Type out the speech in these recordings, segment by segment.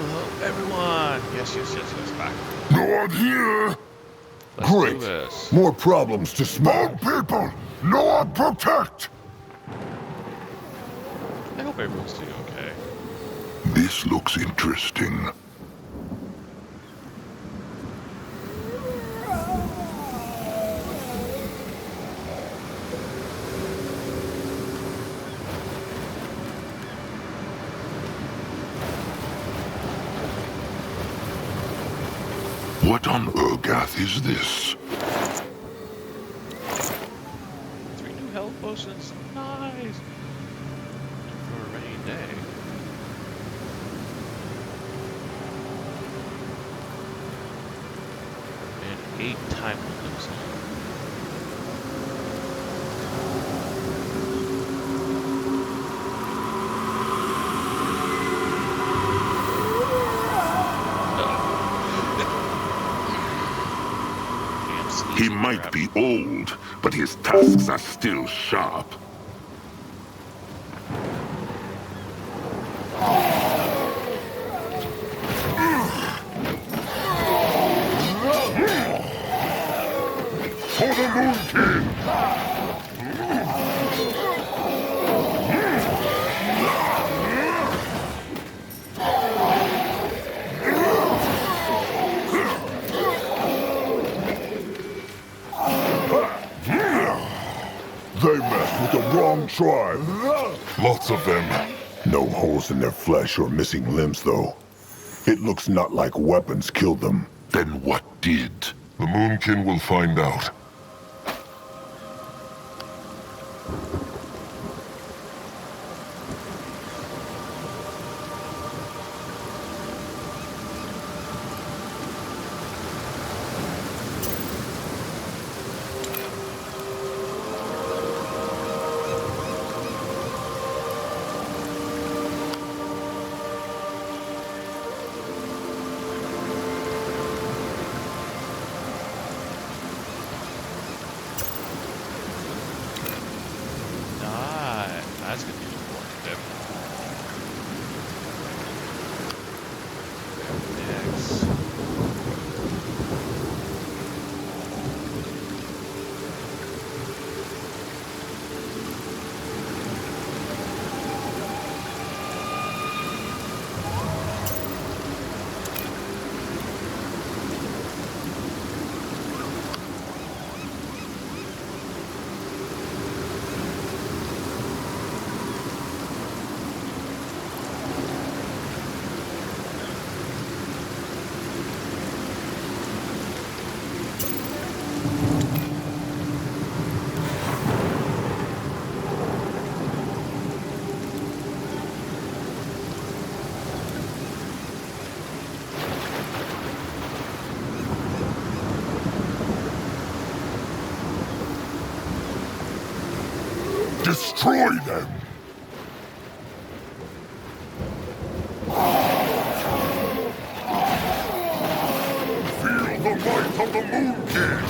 hello, everyone. Yes, back. No one here! Let's Great. do this. More problems to smash. People! No one protect! I hope everyone's doing okay. This looks interesting. What on Urgath is this? 3 new health potions. Nice. For a rainy day. And 8 time limits. He might be old, but his tusks are still sharp. For the Moon King! They messed with the wrong tribe. Lots of them. No holes in their flesh or missing limbs, though. It looks not like weapons killed them. Then what did? The Moonkin will find out. That's gonna be important. Next. Destroy them! Feel the might of the Moon King!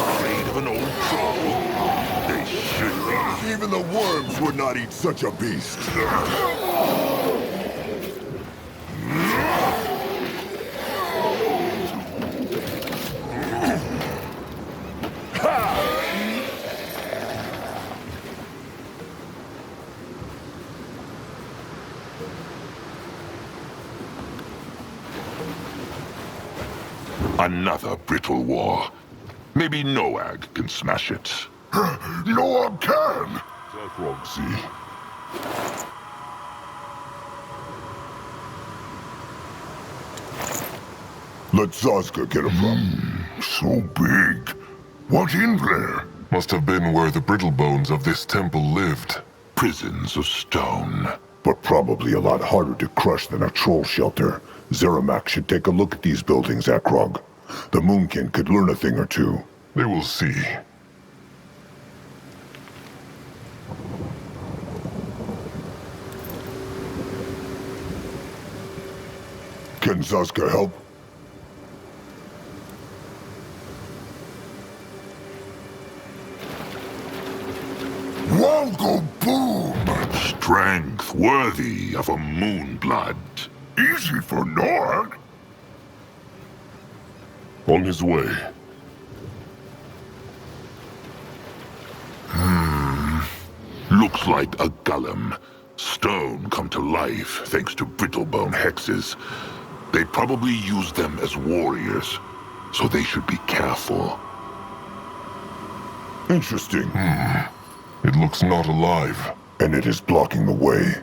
Afraid of an old troll? They should be. Even the worms would not eat such a beast. Another brittle war. Maybe Noag can smash it. Noag can! See? Let Zazka get a prop. So big. What in there? Must have been where the brittle bones of this temple lived. Prisons of stone. But probably a lot harder to crush than a troll shelter. Zeramak should take a look at these buildings, Akrog. The Moonkin could learn a thing or two. They will see. Can Zazka help? Won't go boom! Strength worthy of a moonblood. Easy for Nord. On his way. Looks like a golem. Stone come to life thanks to brittlebone hexes. They probably use them as warriors, so they should be careful. Interesting. It looks not alive. And it is blocking the way.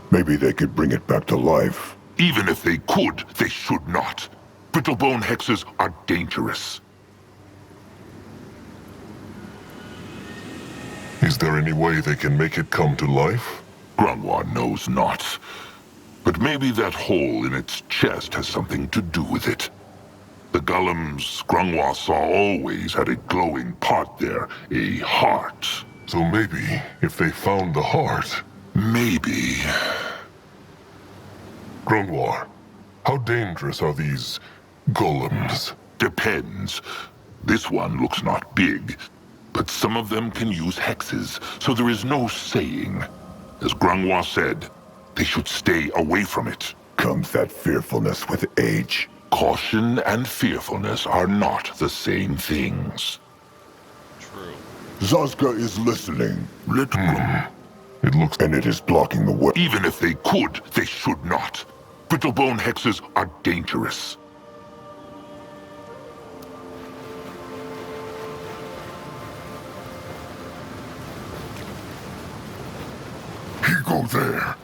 Maybe they could bring it back to life. Even if they could, they should not. Brittlebone hexes are dangerous. Is there any way they can make it come to life? Grunwar knows not. But maybe that hole in its chest has something to do with it. The golems Grunwar saw always had a glowing part there, a heart. So maybe, if they found the heart... Maybe... Grunwar, how dangerous are these golems? Depends. This one looks not big, but some of them can use hexes, so there is no saying. As Grunwar said, they should stay away from it. Comes that fearfulness with age? Caution and fearfulness are not the same things. True. Zazka is listening. Let go. It looks... And it is blocking the way. Even if they could, they should not. Brittlebone hexes are dangerous. He go there.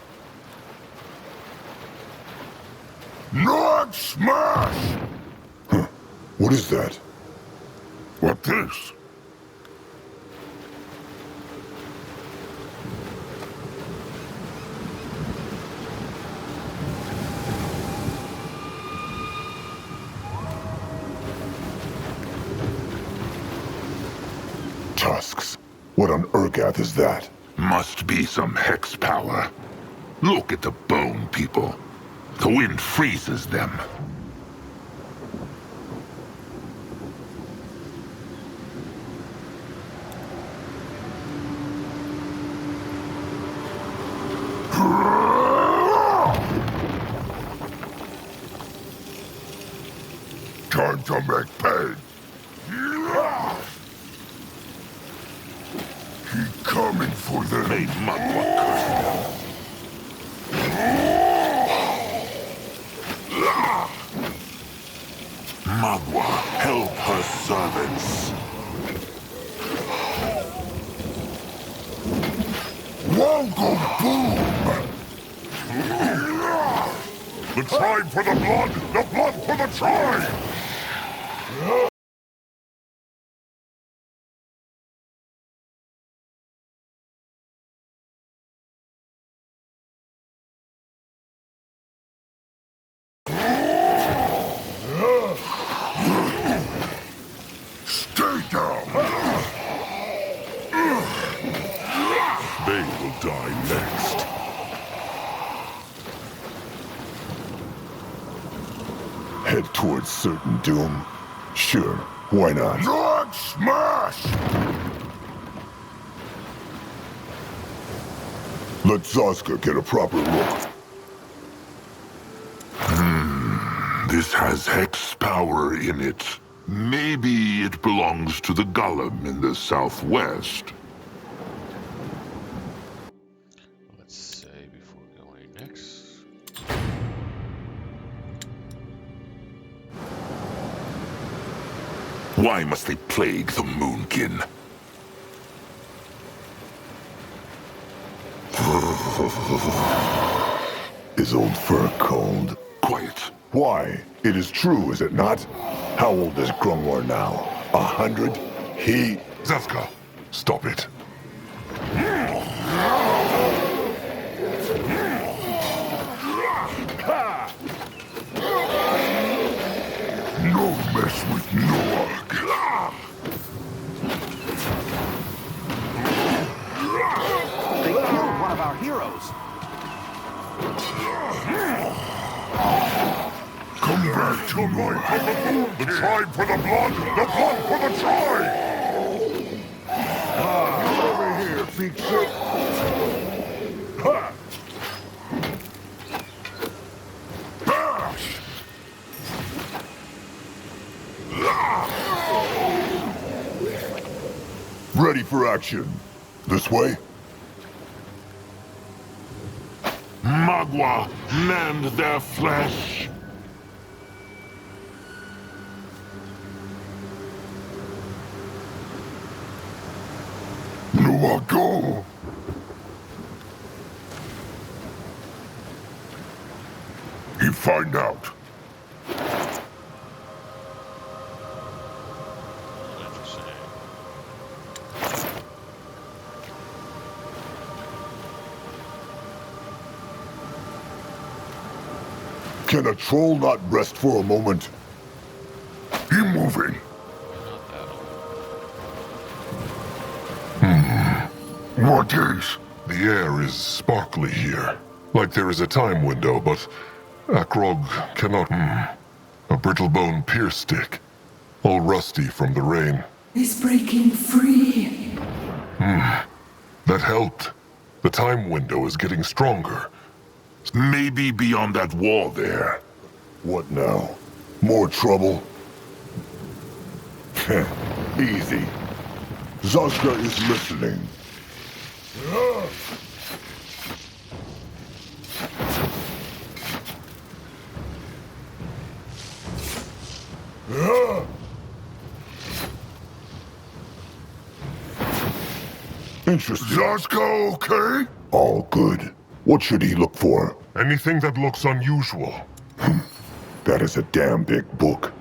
Nord smash! Huh. What is that? What this? Tusks. What on Urgath is that? Must be some hex power. Look at the bone people. The wind freezes them. Time to make pain. He coming for them. May Magua curse them. Magua, help her servants. Won't go boom! The tribe for the blood for the tribe! Stay down! They will die next. Head towards certain doom? Sure, why not? Nord smash! Let Zazka get a proper look. This has hex power in it. Maybe it belongs to the golem in the southwest. Let's say before going next. Why must they plague the Moonkin? Is old fur cold? Quiet. Why? It is true, is it not? How old is Grunwar now? 100? He... Zazka, stop it. No mess with Noah. They killed one of our heroes. Come back to my... The tribe for the blood for the tribe! Over here, big shit. Ready for action. This way? Magua, mend their flesh! Go! You find out. Interesting. Can a troll not rest for a moment? Keep moving. Not that old. What is? The air is sparkly here. Like there is a time window, but Akrog cannot... A brittle-bone pierce stick. All rusty from the rain. He's breaking free. That helped. The time window is getting stronger. Maybe beyond that wall there. What now? More trouble? Easy. Zazka is listening. Interesting. Zazka okay? All good. What should he look for? Anything that looks unusual. That is a damn big book.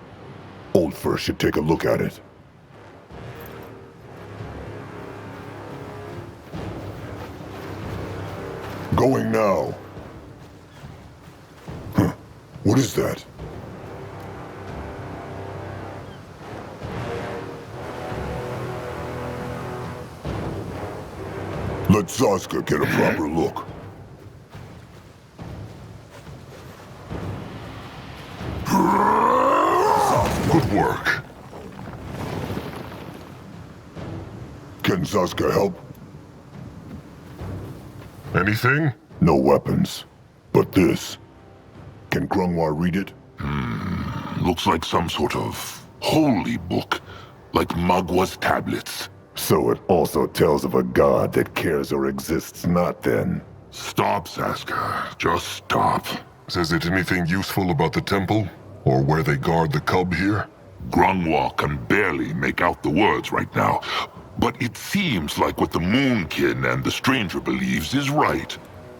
Old First should take a look at it. Going now. What is that? Let Zazka get a proper look. Good work. Can Zazka help? Anything? No weapons. But this. Can Grungwar read it? Looks like some sort of holy book. Like Magwa's tablets. So it also tells of a god that cares or exists not then. Stop, Saska. Just stop. Says it anything useful about the temple? Or where they guard the cub here? Grungwar can barely make out the words right now. But it seems like what the Moonkin and the stranger believes is right.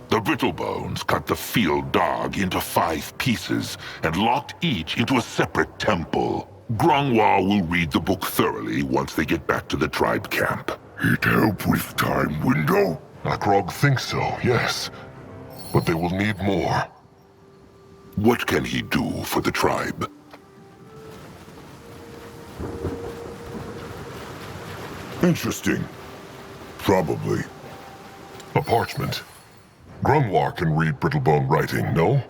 The Brittlebones cut the field dog into 5 pieces and locked each into a separate temple. Grungwar will read the book thoroughly once they get back to the tribe camp. It help with time window? Akrog thinks so, yes. But they will need more. What can he do for the tribe? Interesting. Probably. A parchment. Grungwar can read Brittlebone writing, no?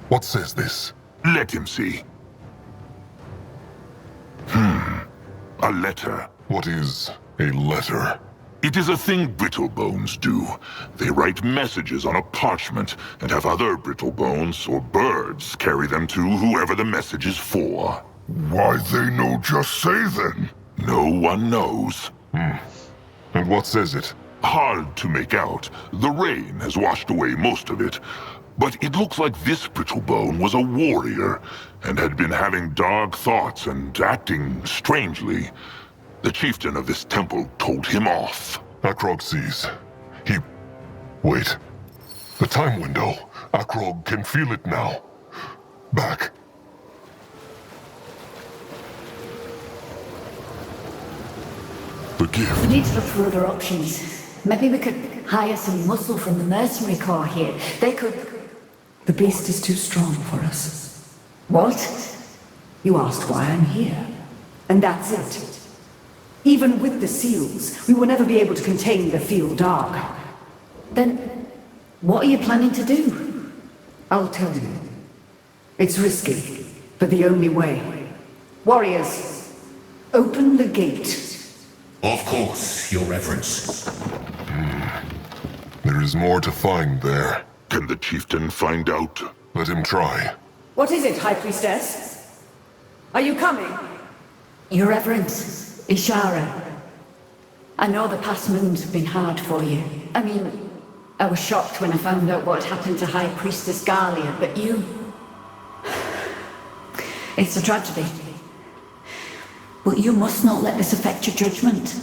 What says this? Let him see. A letter. What is a letter? It is a thing Brittlebones do. They write messages on a parchment and have other Brittlebones or birds carry them to whoever the message is for. Why they no just say then? No one knows. And what says it? Hard to make out. The rain has washed away most of it. But it looks like this Brittlebone was a warrior and had been having dark thoughts and acting strangely. The chieftain of this temple told him off. Akrog sees. Wait. The time window. Akrog can feel it now. Back. The gift. We need to look for other options. Maybe we could hire some muscle from the mercenary corps here. They could... The beast is too strong for us. What? You asked why I'm here. And that's it. Even with the seals, we will never be able to contain the field dog. Then, what are you planning to do? I'll tell you. It's risky, but the only way. Warriors, open the gate. Of course, Your Reverence. There is more to find there. Can the chieftain find out? Let him try. What is it, High Priestess? Are you coming? Your Reverence, Ishara. I know the past moons have been hard for you. I mean, I was shocked when I found out what had happened to High Priestess Galia, but you... It's a tragedy. But you must not let this affect your judgment.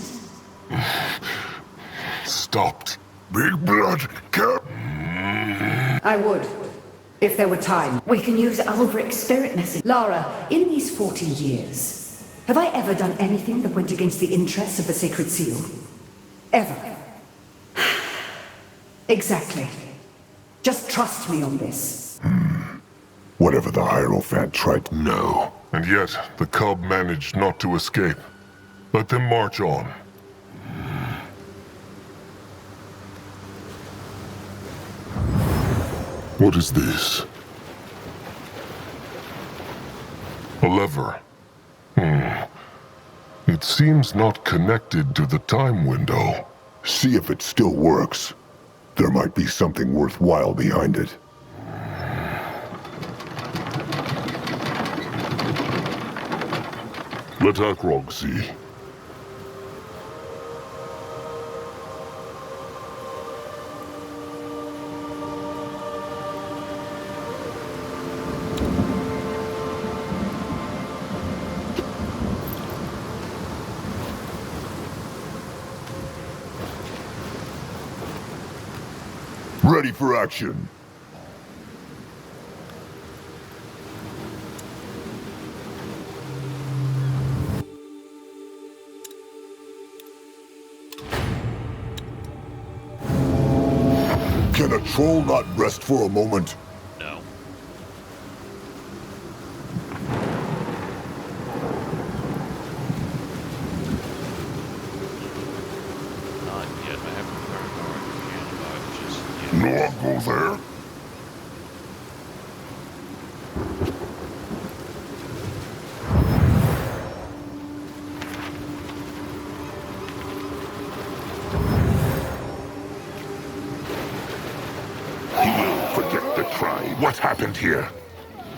Stopped. Big blood cap. I would, if there were time. We can use Alvric's spirit message. Lara, in these 40 years, have I ever done anything that went against the interests of the Sacred Seal? Ever? Exactly. Just trust me on this. Whatever the Hierophant tried. No. And yet, the cub managed not to escape. Let them march on. What is this? A lever. It seems not connected to the time window. See if it still works. There might be something worthwhile behind it. Let Akrog see. Ready for action. Can a troll not rest for a moment? No. Not yet. I haven't learned our just yet. No one go there? Forget the tribe. What happened here?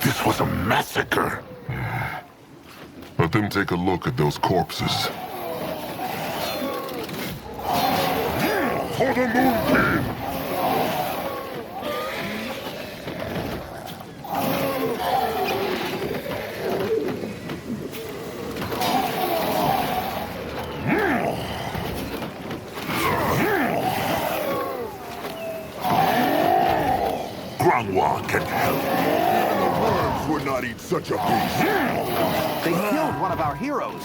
This was a massacre. Let them take a look at those corpses. For the Moon King! Grangwa can help. The worms would not eat such a beast. They killed one of our heroes.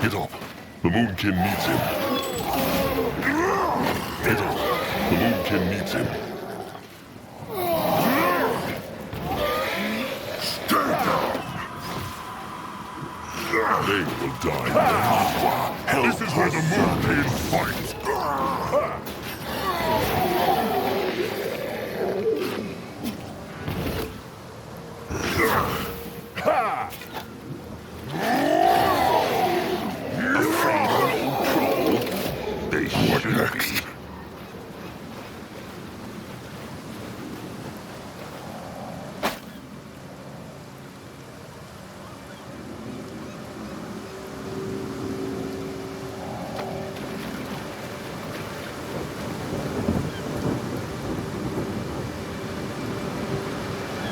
Get up. The Moonkin needs him. Get up. The Moonkin needs him. Stand down. They will die. This is where the Moonkin fights. Afraid of an old troll? They should next.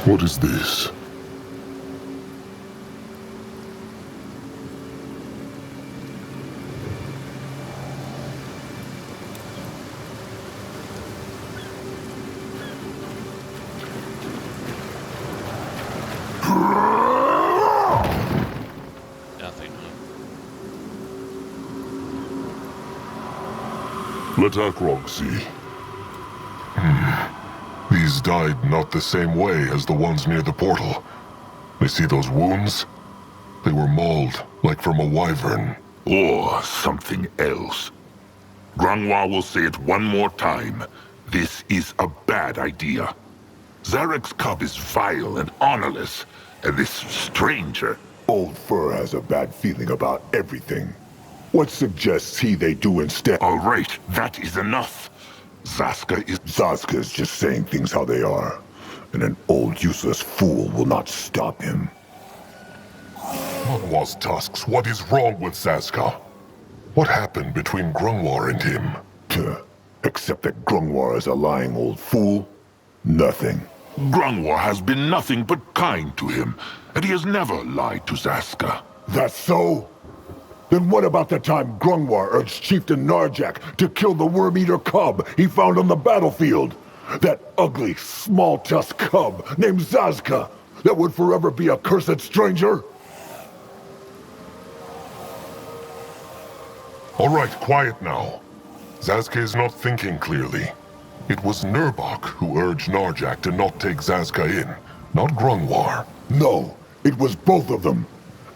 What is this? Nothing, huh? Let Akrog see. These died not the same way as the ones near the portal. They see those wounds? They were mauled, like from a wyvern. Or something else. Grangwa will say it one more time. This is a bad idea. Zarek's cub is vile and honorless, and this stranger... Old Fur has a bad feeling about everything. What suggests he they do instead? All right, that is enough. Zaska is... Zaska's just saying things how they are. And an old useless fool will not stop him. Grungwar's tusks, what is wrong with Zaska? What happened between Grungwar and him? Except that Grungwar is a lying old fool. Nothing. Grungwar has been nothing but kind to him, and he has never lied to Zaska. That's so? Then what about the time Grungwar urged Chieftain Narjak to kill the worm-eater cub he found on the battlefield? That ugly, small-tusked cub named Zaska that would forever be a cursed stranger? All right, quiet now. Zaska is not thinking clearly. It was Nurbok who urged Narjak to not take Zaska in, not Grungwar. No, it was both of them.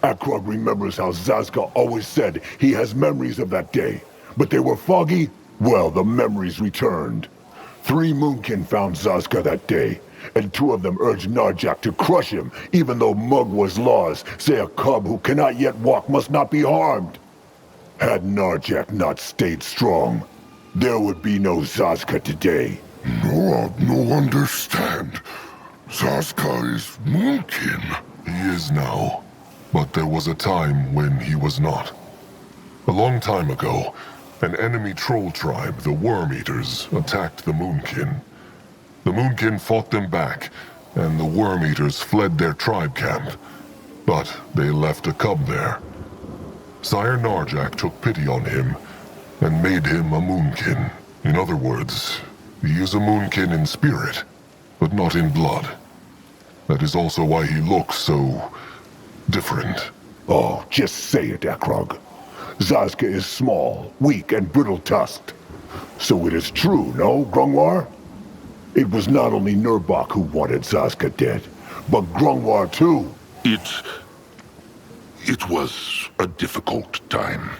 Akrog remembers how Zaska always said he has memories of that day. But they were foggy? Well, the memories returned. 3 Moonkin found Zaska that day, and 2 of them urged Narjak to crush him, even though Mugwa's laws say a cub who cannot yet walk must not be harmed. Had Narjak not stayed strong, there would be no Zaska today. No understand. Zaska is Moonkin. He is now. But there was a time when he was not. A long time ago, an enemy troll tribe, the Worm-Eaters, attacked the Moonkin. The Moonkin fought them back, and the Worm-Eaters fled their tribe camp. But they left a cub there. Sire Narjak took pity on him and made him a Moonkin. In other words, he is a Moonkin in spirit, but not in blood. That is also why he looks so... different. Oh, just say it, Akrog. Zaska is small, weak, and brittle-tusked. So it is true, no, Grungwar? It was not only Nurbok who wanted Zaska dead, but Grungwar too. It was a difficult time.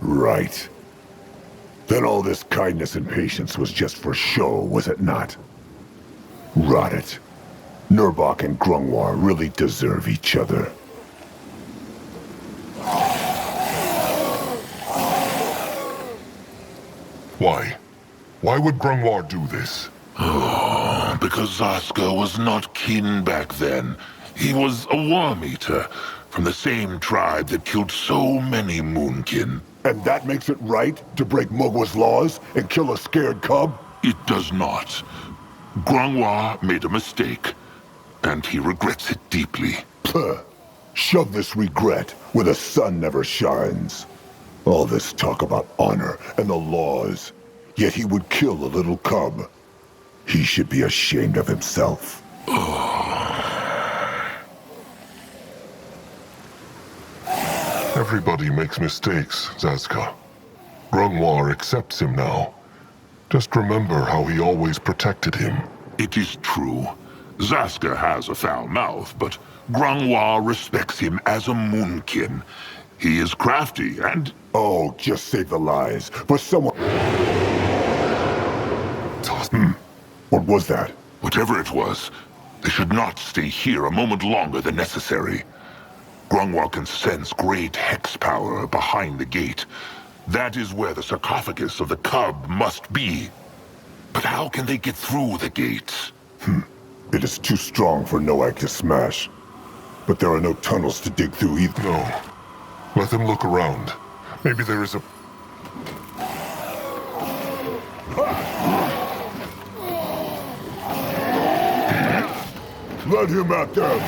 Right. Then all this kindness and patience was just for show, was it not? Rot it. Nurbok and Grungwar really deserve each other. Why? Why would Grungwar do this? Oh, because Zaska was not kin back then. He was a worm-eater from the same tribe that killed so many Moonkin. And that makes it right to break Mugwa's laws and kill a scared cub? It does not. Grungwar made a mistake, and he regrets it deeply. Puh. Shove this regret where the sun never shines. All this talk about honor and the laws, yet he would kill a little cub. He should be ashamed of himself. Everybody makes mistakes, Zaska. Grungwar accepts him now. Just remember how he always protected him. It is true. Zaska has a foul mouth, but Grungwar respects him as a Moonkin. He is crafty and... Oh, just say the lies, for someone... What was that? Whatever it was, they should not stay here a moment longer than necessary. Grungwar can sense great hex power behind the gate. That is where the sarcophagus of the cub must be. But how can they get through the gate? It is too strong for Noak to smash. But there are no tunnels to dig through either. No. Let them look around. Maybe there is a... Let him at them!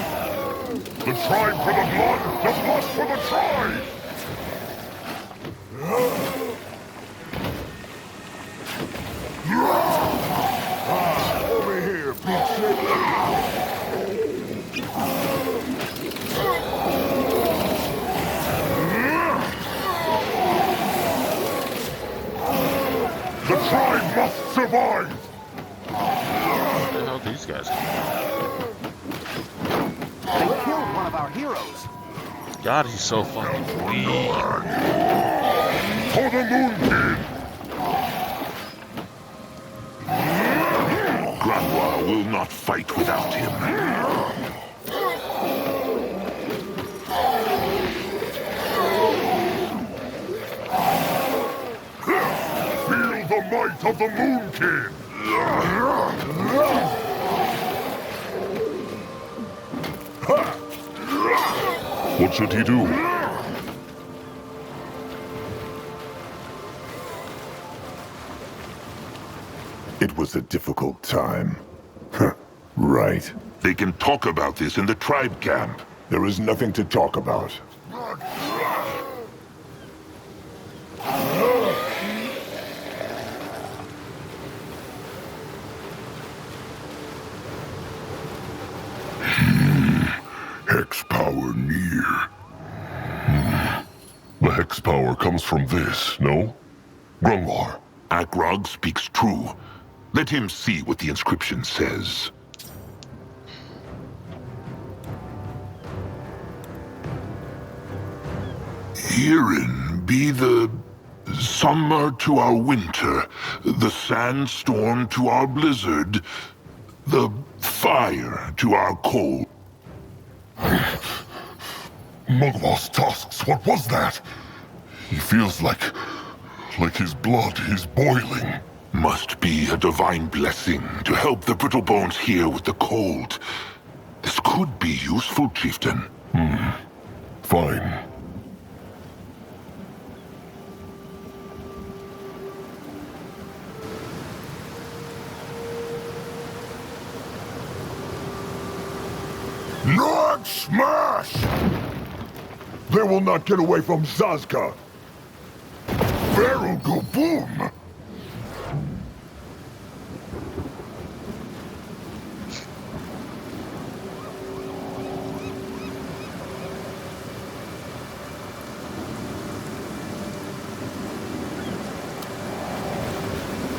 The tribe for the blood, the blood for the tribe! Over here, big shit! The tribe must survive! What the hell these guys? They killed one of our heroes. God, he's so fucking weak. For the Moonkin! Grungwar will not fight without him. Feel the might of the Moonkin! What should he do? It was a difficult time. Right. They can talk about this in the tribe camp. There is nothing to talk about. Hex power near. The hex power comes from this, no? Grungwar. Akrog speaks true. Let him see what the inscription says. Herein be the summer to our winter, the sandstorm to our blizzard, the fire to our cold. Mugwal's tusks, what was that? He feels like his blood is boiling. Must be a divine blessing to help the brittle bones here with the cold. This could be useful, chieftain. Fine. Nog smash! They will not get away from Zazka! Barrel go boom!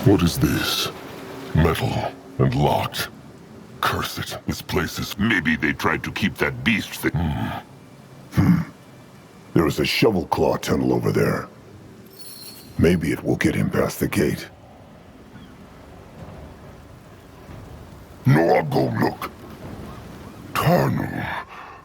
What is this? Metal and locked. Curse it, this place is... Maybe they tried to keep that beast thing. There is a shovel claw tunnel over there. Maybe it will get him past the gate. No, I'll go look. Tunnel.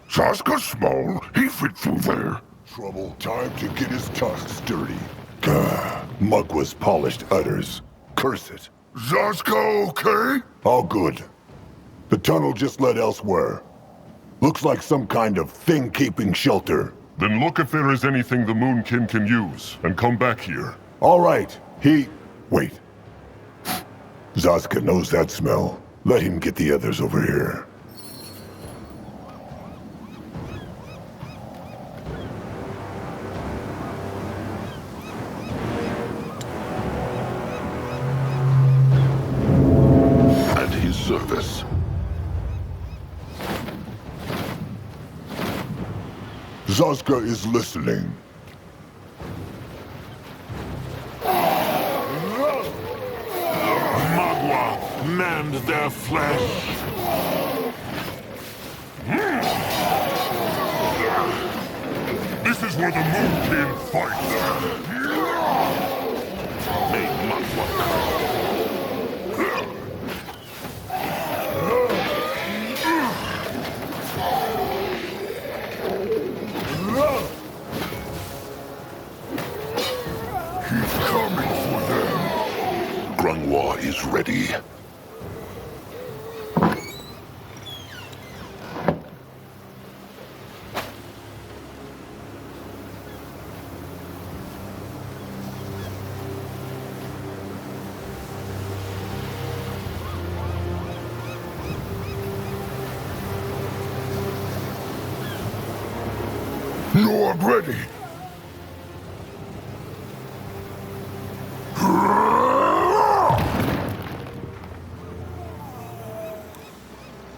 Zaska small, he fit through there. Trouble. Time to get his tusks dirty. Gah, Mugwa's polished udders. Curse it. Zaska okay? All good. The tunnel just led elsewhere. Looks like some kind of thing-keeping shelter. Then look if there is anything the Moonkin can use, and come back here. All right, wait. Zazka knows that smell. Let him get the others over here. At his service. Zazka is listening. Magua manned their flesh. This is where the Moonkin fights. May Magua come. He's coming for them. Grungwar is ready. No, I'm ready.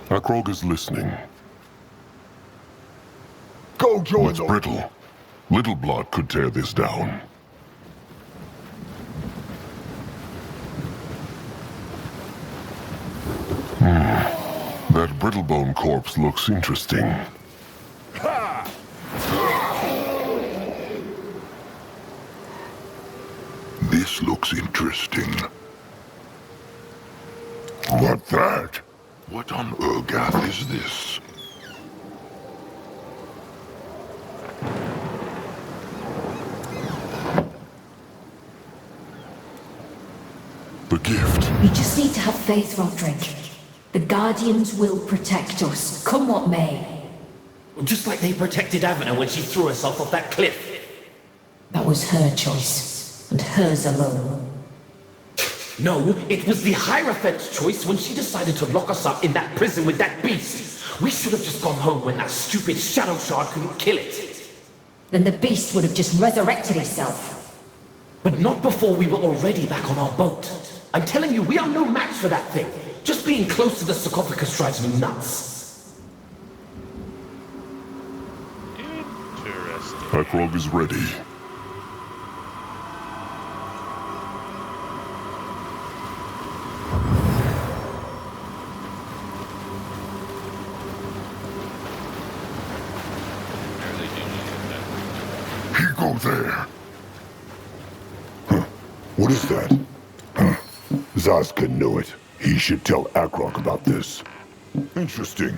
Akrog is listening. Go join It's the... brittle. Little blood could tear this down. That brittlebone corpse looks interesting. This looks interesting. What that? What on Urgath is this? The gift. You just need to have faith, Roderick. The Guardians will protect us, come what may. Just like they protected Avena when she threw herself off that cliff. That was her choice, and hers alone. No, it was the Hierophant's choice when she decided to lock us up in that prison with that beast. We should have just gone home when that stupid Shadow Shard couldn't kill it. Then the beast would have just resurrected itself. But not before we were already back on our boat. I'm telling you, we are no match for that thing. Just being close to the sarcophagus drives me nuts. Interesting. Hakrog is ready. Barely do need that. He go there. Huh. What is that? Huh. Zazka knew it. He should tell Akrok about this. Interesting.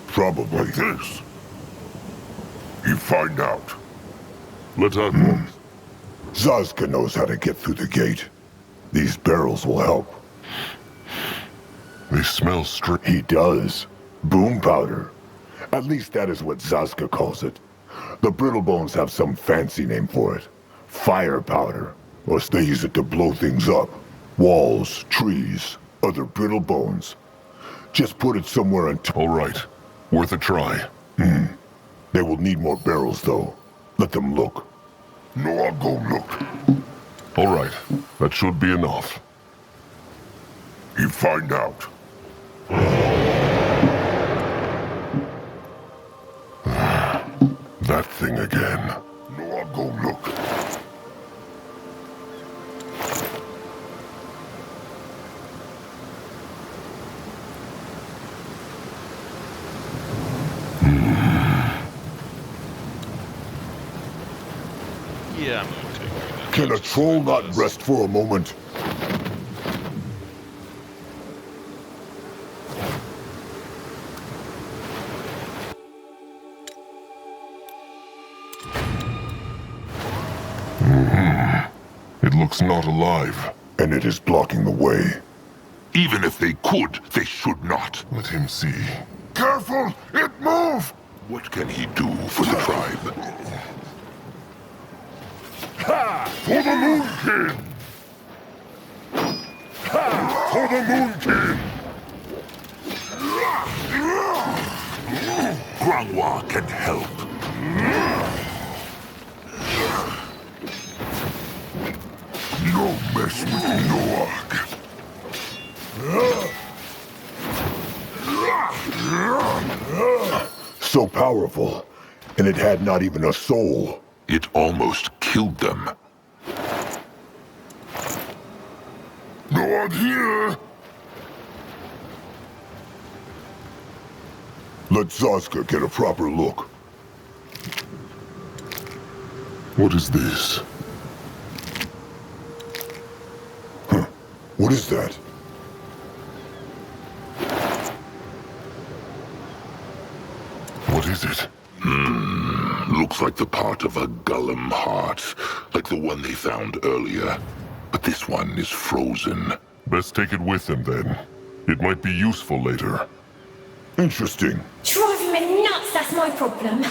Probably this. You find out. Let Hakrog. Zazka knows how to get through the gate. These barrels will help. They smell strange. He does. Boom powder. At least that is what Zazka calls it. The Brittlebones have some fancy name for it. Fire powder. Or they use it to blow things up. Walls, trees, other brittle bones. Just put it somewhere and All right. Worth a try. They will need more barrels, though. Let them look. No, I'll go look. All right. That should be enough. You find out. That thing again. No, I'll go look. Yeah, I'm going to. Can a troll not rest for a moment? It looks not alive. And it is blocking the way. Even if they could, they should not. Let him see. Careful! It moved! What can he do for the tribe? For the Moon King! For the Moon King! Grangwa can help. No mess with Noak. So powerful, and it had not even a soul. It almost killed them. No one here! Let Zazka get a proper look. What is this? What is that? What is it? Looks like the part of a Gullum heart, like the one they found earlier. But this one is frozen. Best take it with them then. It might be useful later. Interesting. Driving me nuts, that's my problem.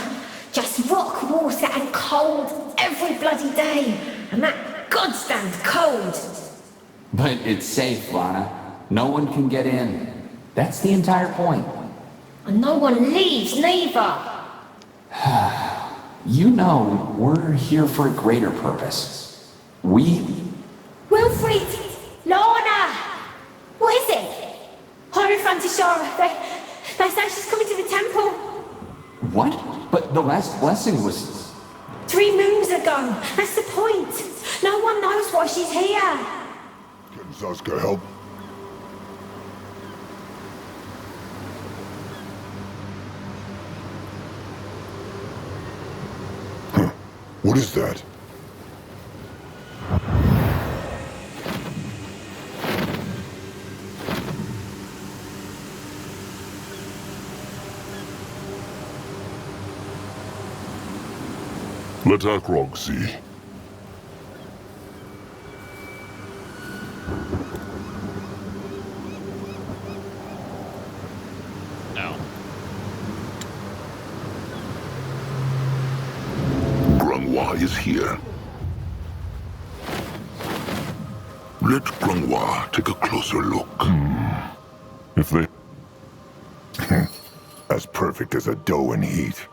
Just rock, water and cold every bloody day. And that goddamn cold. But it's safe, Lana. No one can get in. That's the entire point. And no one leaves, neither. You know, we're here for a greater purpose. Wilfred! Lorna! What is it? Hierophant Ishara. They say she's coming to the temple. What? But the last blessing was... 3 moons ago. That's the point. No one knows why she's here. Can Zazka help? What is that? Let Akrog see. Grungwa is here. Let Grungwa take a closer look. If they... as perfect as a dough in heat.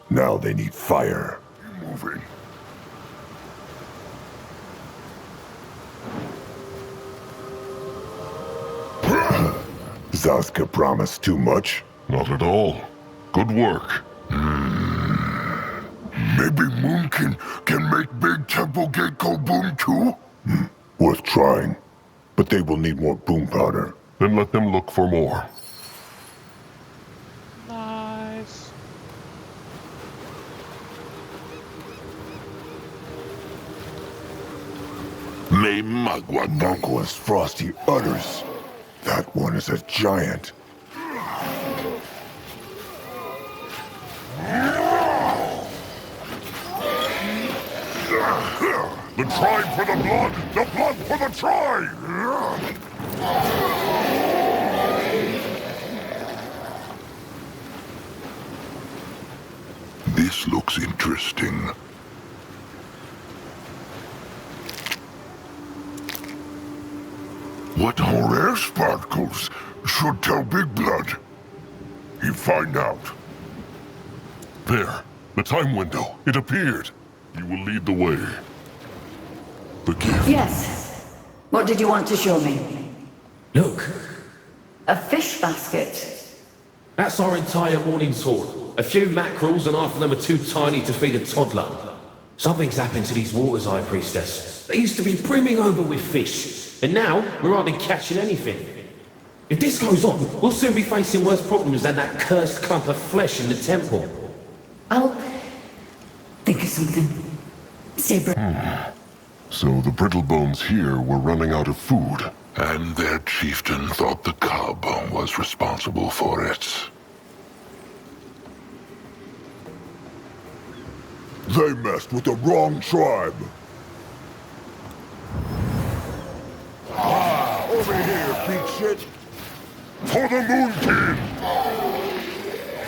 Now they need fire. Moving. Zazka promised too much? Not at all. Good work. Maybe Moonkin can make Big Temple Gate go boom too? Worth trying. But they will need more boom powder. Then let them look for more. Nice. May Magwa Magwa's frosty udders. That one is a giant. The tribe for the blood for the tribe! This looks interesting. What more air sparkles should tell Big Blood? You find out. There. The time window. It appeared. You will lead the way. The gift. Yes. What did you want to show me? Look, A fish basket. that's our entire morning's haul. A few mackerels and half of them are too tiny to feed a toddler. Something's happened to these waters, High Priestess. They used to be brimming over with fish, and now we're hardly catching anything. If this goes on, we'll soon be facing worse problems than that cursed clump of flesh in the temple. I'll think of something. Sabra. So the brittle bones here were running out of food. And their chieftain thought the cub was responsible for it. They messed with the wrong tribe. Ah, over here, big shit. For the Moon King!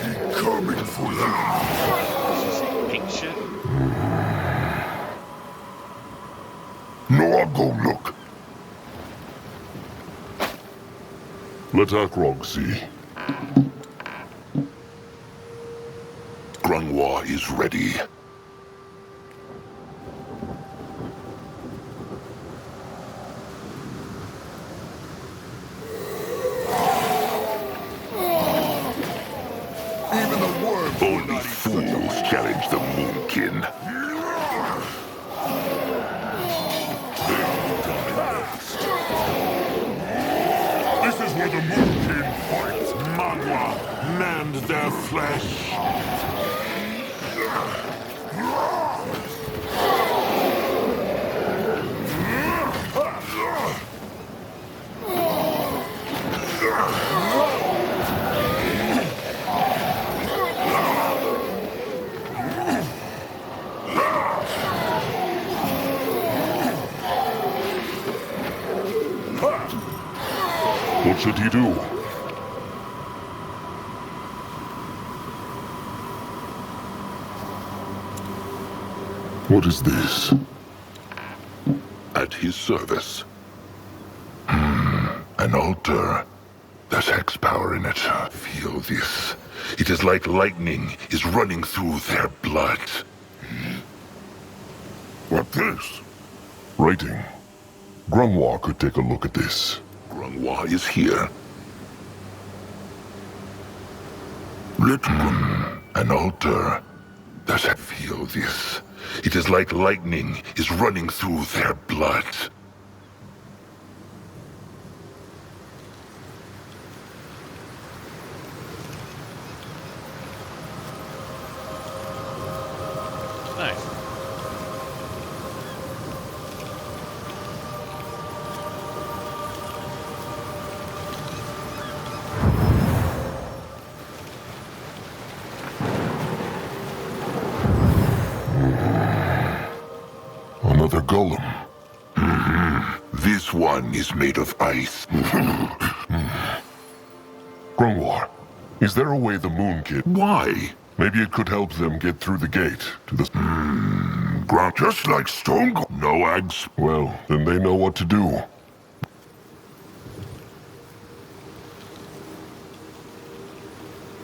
He's coming for you. Did you say pink shit? No, I'll go look. Let Akrog see. Grungwa is ready. Even the worms will Only not eat such a fools challenge the Moonkin. This is where the Moonkin fights. Magwa mend their flesh. What should he do? What is this? At his service. An altar. There's hex power in it. Feel this. It is like lightning is running through their blood. What this? Writing. Grungwa could take a look at this. Grungwa is here. Let an altar. Does it feel this? It is like lightning is running through their blood. Nice. Another golem. This one is made of ice. Grungwa, is there a way the Moon Kid... Why? Maybe it could help them get through the gate to the... and ground just like stone. No ags. Well, then they know what to do.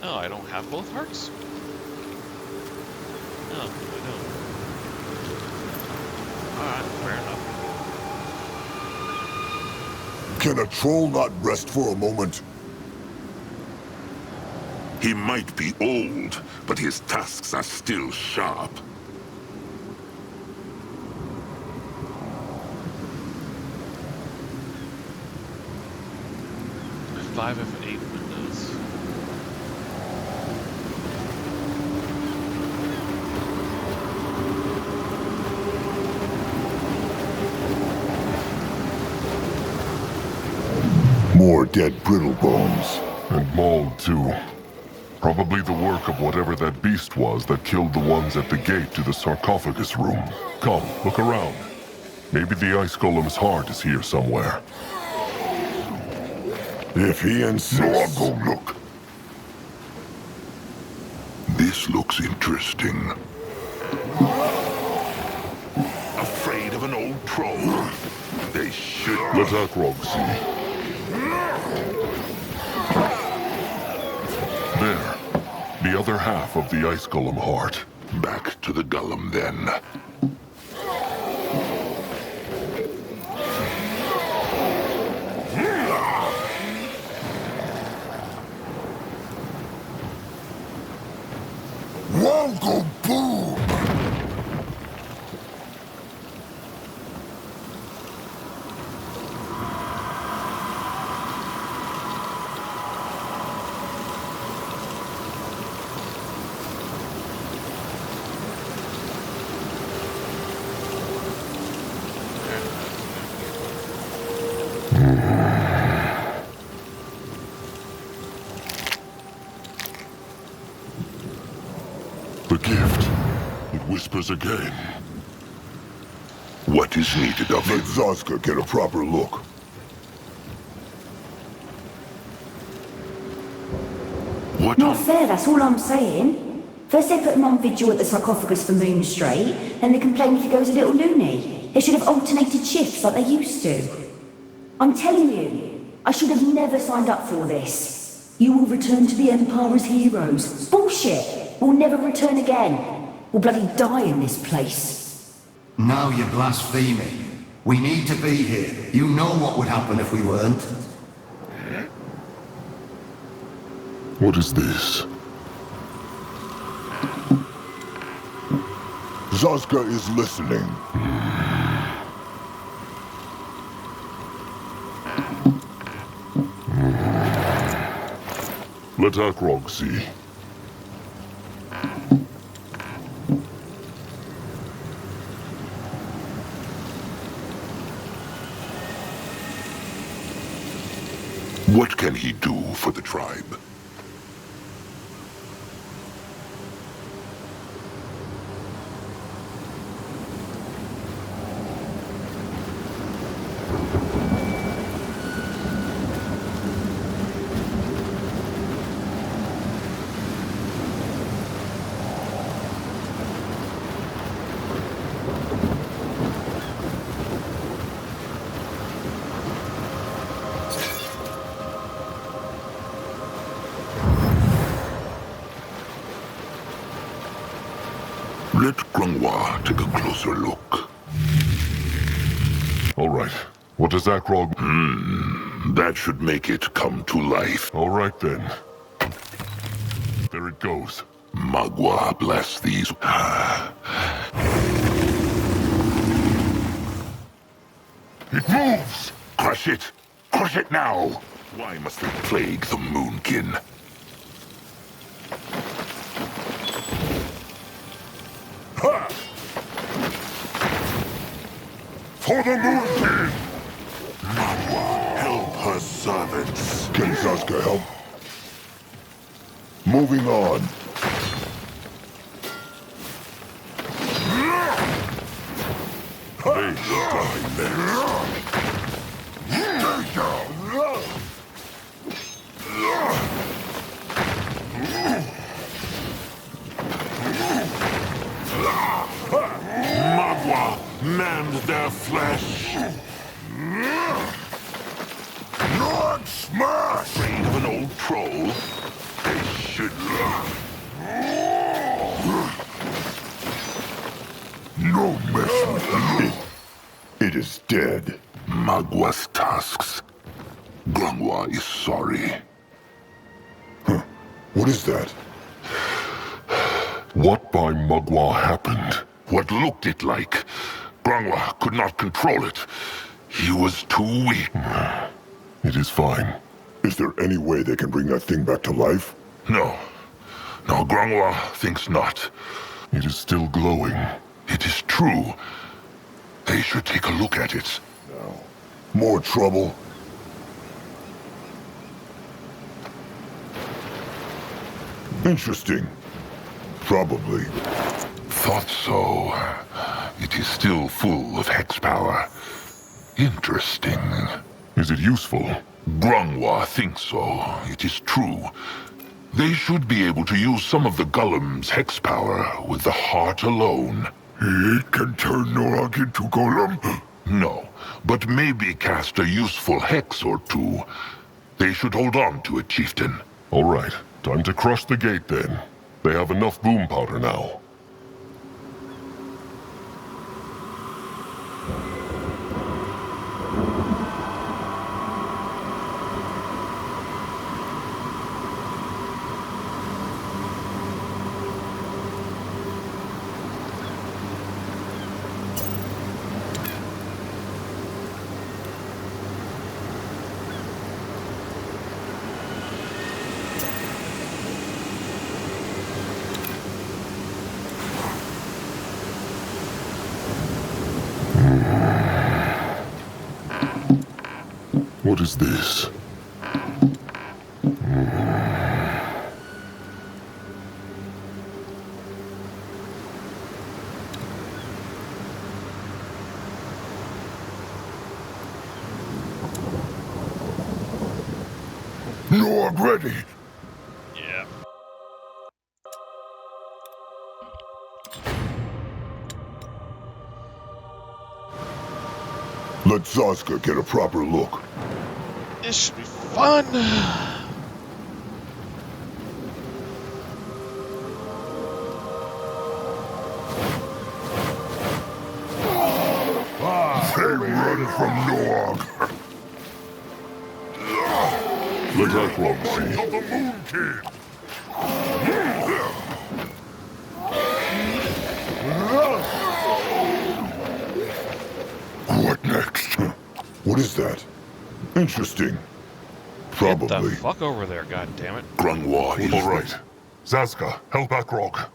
Oh, I don't have both hearts? No, I don't. Alright, fair enough. Can a troll not rest for a moment? He might be old, but his tusks are still sharp. 5 F8 windows. More dead brittle bones. And mauled, too. Probably the work of whatever that beast was that killed the ones at the gate to the sarcophagus room. Come, look around. Maybe the ice golem's heart is here somewhere. If he insists. No, I'll go look. This looks interesting. Afraid of an old troll? They should. Let Akrog see. There. The other half of the ice golem heart. Back to the golem, then. Won't go boom! The gift. It whispers again. What is needed of Let him? Zazka get a proper look. What Not on... fair, that's all I'm saying. First they put him on vigil at the sarcophagus for Moon Strait, then they complain if he goes a little loony. They should have alternated shifts like they used to. I'm telling you, I should have never signed up for this. You will return to the Empire as heroes. Bullshit! We'll never return again. We'll bloody die in this place. Now you're blaspheming. We need to be here. You know what would happen if we weren't. What is this? Zazka is listening. Let Akrog see. What can he do for the tribe? Let Grungwa take a closer look. All right. What does Akrog... That should make it come to life. All right, then. There it goes. Magua bless these. It moves! Crush it! Crush it now! Why must they plague the Moonkin? Ha! For the Moonkin! Magua, help her servants. Can Zazka help? Moving on. They die next. Smash! Afraid of an old troll? They should No mess with it. It is dead. Magwa's tasks. Grangwa is sorry. What is that? What by Magwa happened? What looked it like? Grangwa could not control it. He was too weak. It is fine. Is there any way they can bring that thing back to life? No. No, Grangwa thinks not. It is still glowing. It is true. They should take a look at it. No. More trouble? Interesting. Probably. Thought so. It is still full of hex power. Interesting. Is it useful? Grangwa thinks so. It is true. They should be able to use some of the Golem's hex power with the heart alone. It can turn Norag into Golem? No, but maybe cast a useful hex or two. They should hold on to it, Chieftain. All right. Time to crush the gate then. They have enough boom powder now. What is this? Norag ready! Yeah. Let Zazka get a proper look. This should be fun. They run from Norag. Let Akrog see. Of the Moon King! What next? What is that? Interesting. Get Probably. the fuck over there, goddammit. Grangwa is All right. Zazka, help Akrog.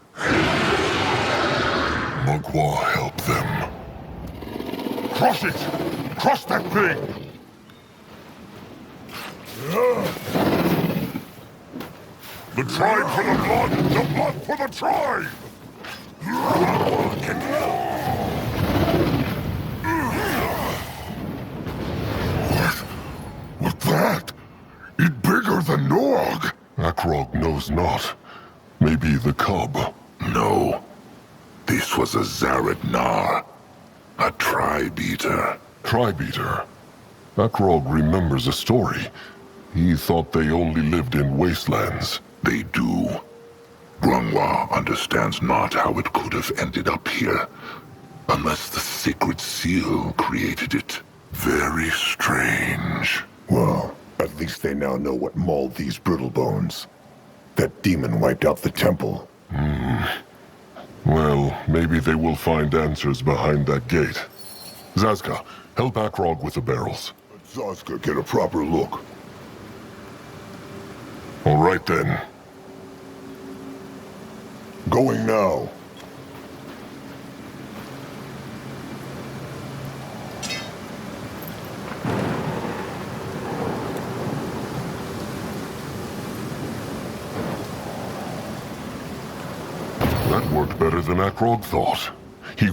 Magwa, help them. Crush it! Crush that thing! The tribe for the blood! The blood for the tribe! What's that? It bigger than Norag! Akrog knows not. Maybe the cub. No. This was a Zaradnar. A tribe-eater. Tribe-eater. Akrog remembers a story. He thought they only lived in wastelands. They do. Grangwa understands not how it could have ended up here. Unless the sacred seal created it. Very strange. Well, at least they now know what mauled these brittle bones. That demon wiped out the temple. Well, maybe they will find answers behind that gate. Zazka, help Akrog with the barrels. Let Zazka get a proper look. All right then. Going now. That worked better than Akrog thought. He...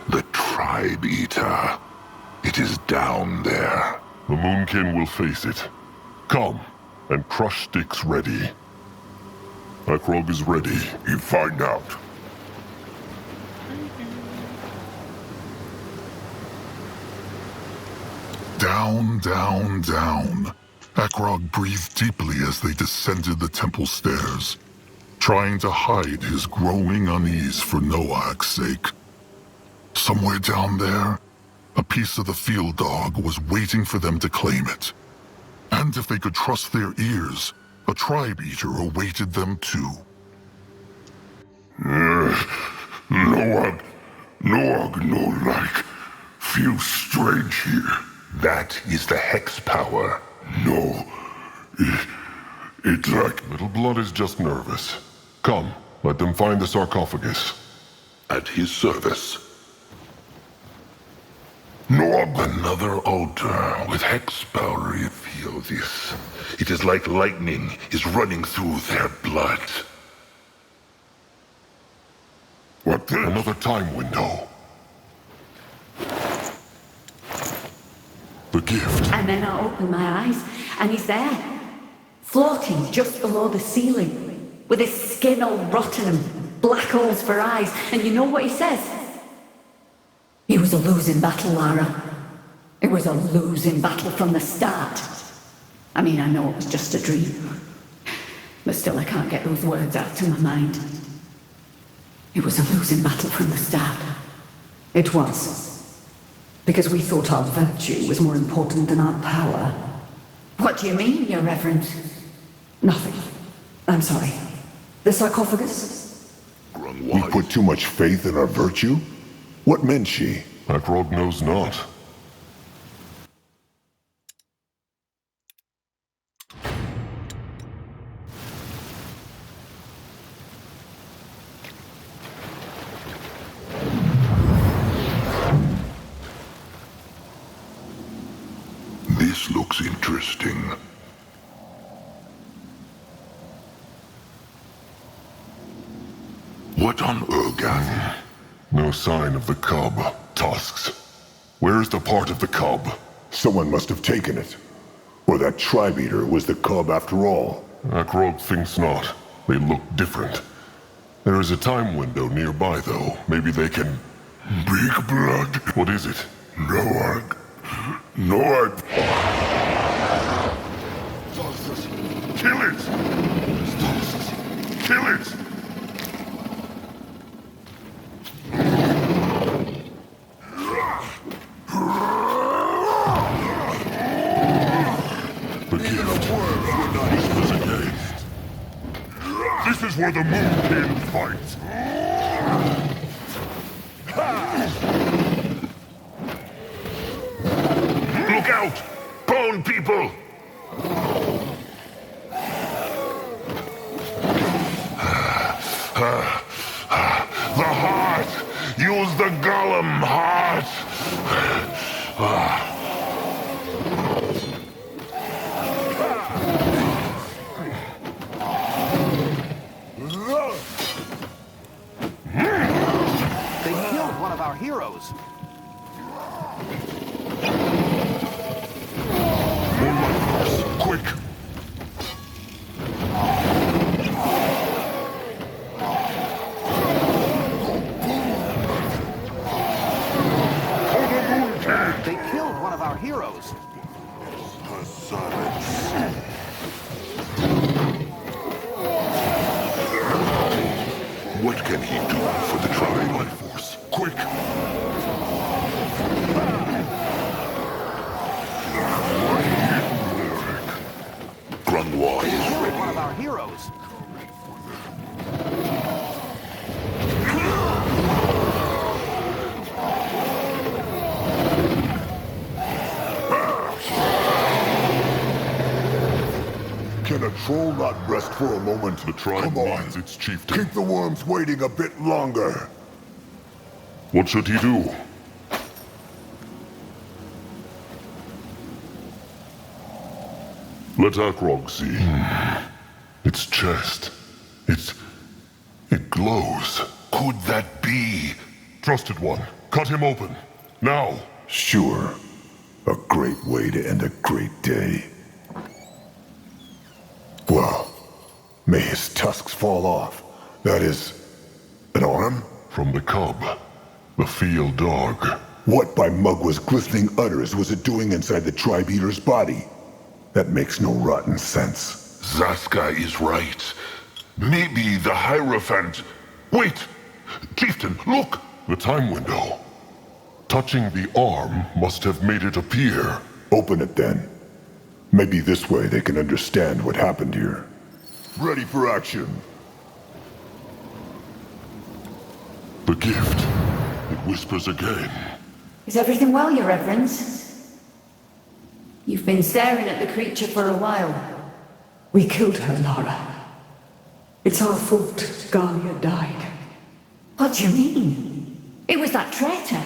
The tribe-eater. It is down there. The Moonkin will face it. Come, and crush sticks ready. Akrog is ready. You find out. Down, down, down. Akrog breathed deeply as they descended the temple stairs, trying to hide his growing unease for Noak's sake. Somewhere down there, a piece of the field dog was waiting for them to claim it. And if they could trust their ears, a tribe eater awaited them too. Noag no like. Few strange here. That is the hex power. No. It's like... Little Blood is just nervous. Come, let them find the sarcophagus. At his service. Noag. Another altar with hex power, you feel this. It is like lightning is running through their blood. What this? Another time window. The gift. And then I open my eyes, and he's there, floating just below the ceiling, with his skin all rotten and black holes for eyes. And you know what he says? It was a losing battle, Lara. It was a losing battle from the start. I mean, I know it was just a dream, but still I can't get those words out of my mind. It was a losing battle from the start. It was. Because we thought our virtue was more important than our power. What do you mean, Your Reverence? Nothing. I'm sorry. The sarcophagus? We put too much faith in our virtue? What meant she? Akrog knows not. This looks interesting. What on Urgan? No sign of the cub. Tusks. Where is the part of the cub? Someone must have taken it. Or that tribe eater was the cub after all. Akrog thinks not. They look different. There is a time window nearby, though. Maybe they can... Big blood? What is it? Noag. Kill it! Kill it! The gift. This is where the Moonkin fights. Look out! Bone people! The heart! Use the golem heart! They killed one of our heroes. Quick! They killed one of our heroes. What can he do for the tribe? Force. Quick! Grunwald They is killed ready. one of our heroes. Can a troll not rest for a moment? The tribe Come on. needs its chieftain. Keep the worms waiting a bit longer. What should he do? Let Akrog see. Its chest. It glows. Could that be? Trusted one, cut him open. Now. Sure. A great way to end a great day. Well, may his tusks fall off. That is... an arm? From the cub. The field dog. What by Mugwa's glistening udders was it doing inside the Tribe Eater's body? That makes no rotten sense. Zaska is right. Maybe the Hierophant... Wait! Chieftain, look! The time window. Touching the arm must have made it appear. Open it then. Maybe this way they can understand what happened here. Ready for action. The gift. It whispers again. Is everything well, Your Reverence? You've been staring at the creature for a while. We killed her, Lara. It's our fault Galia died. What do you mean? It was that traitor.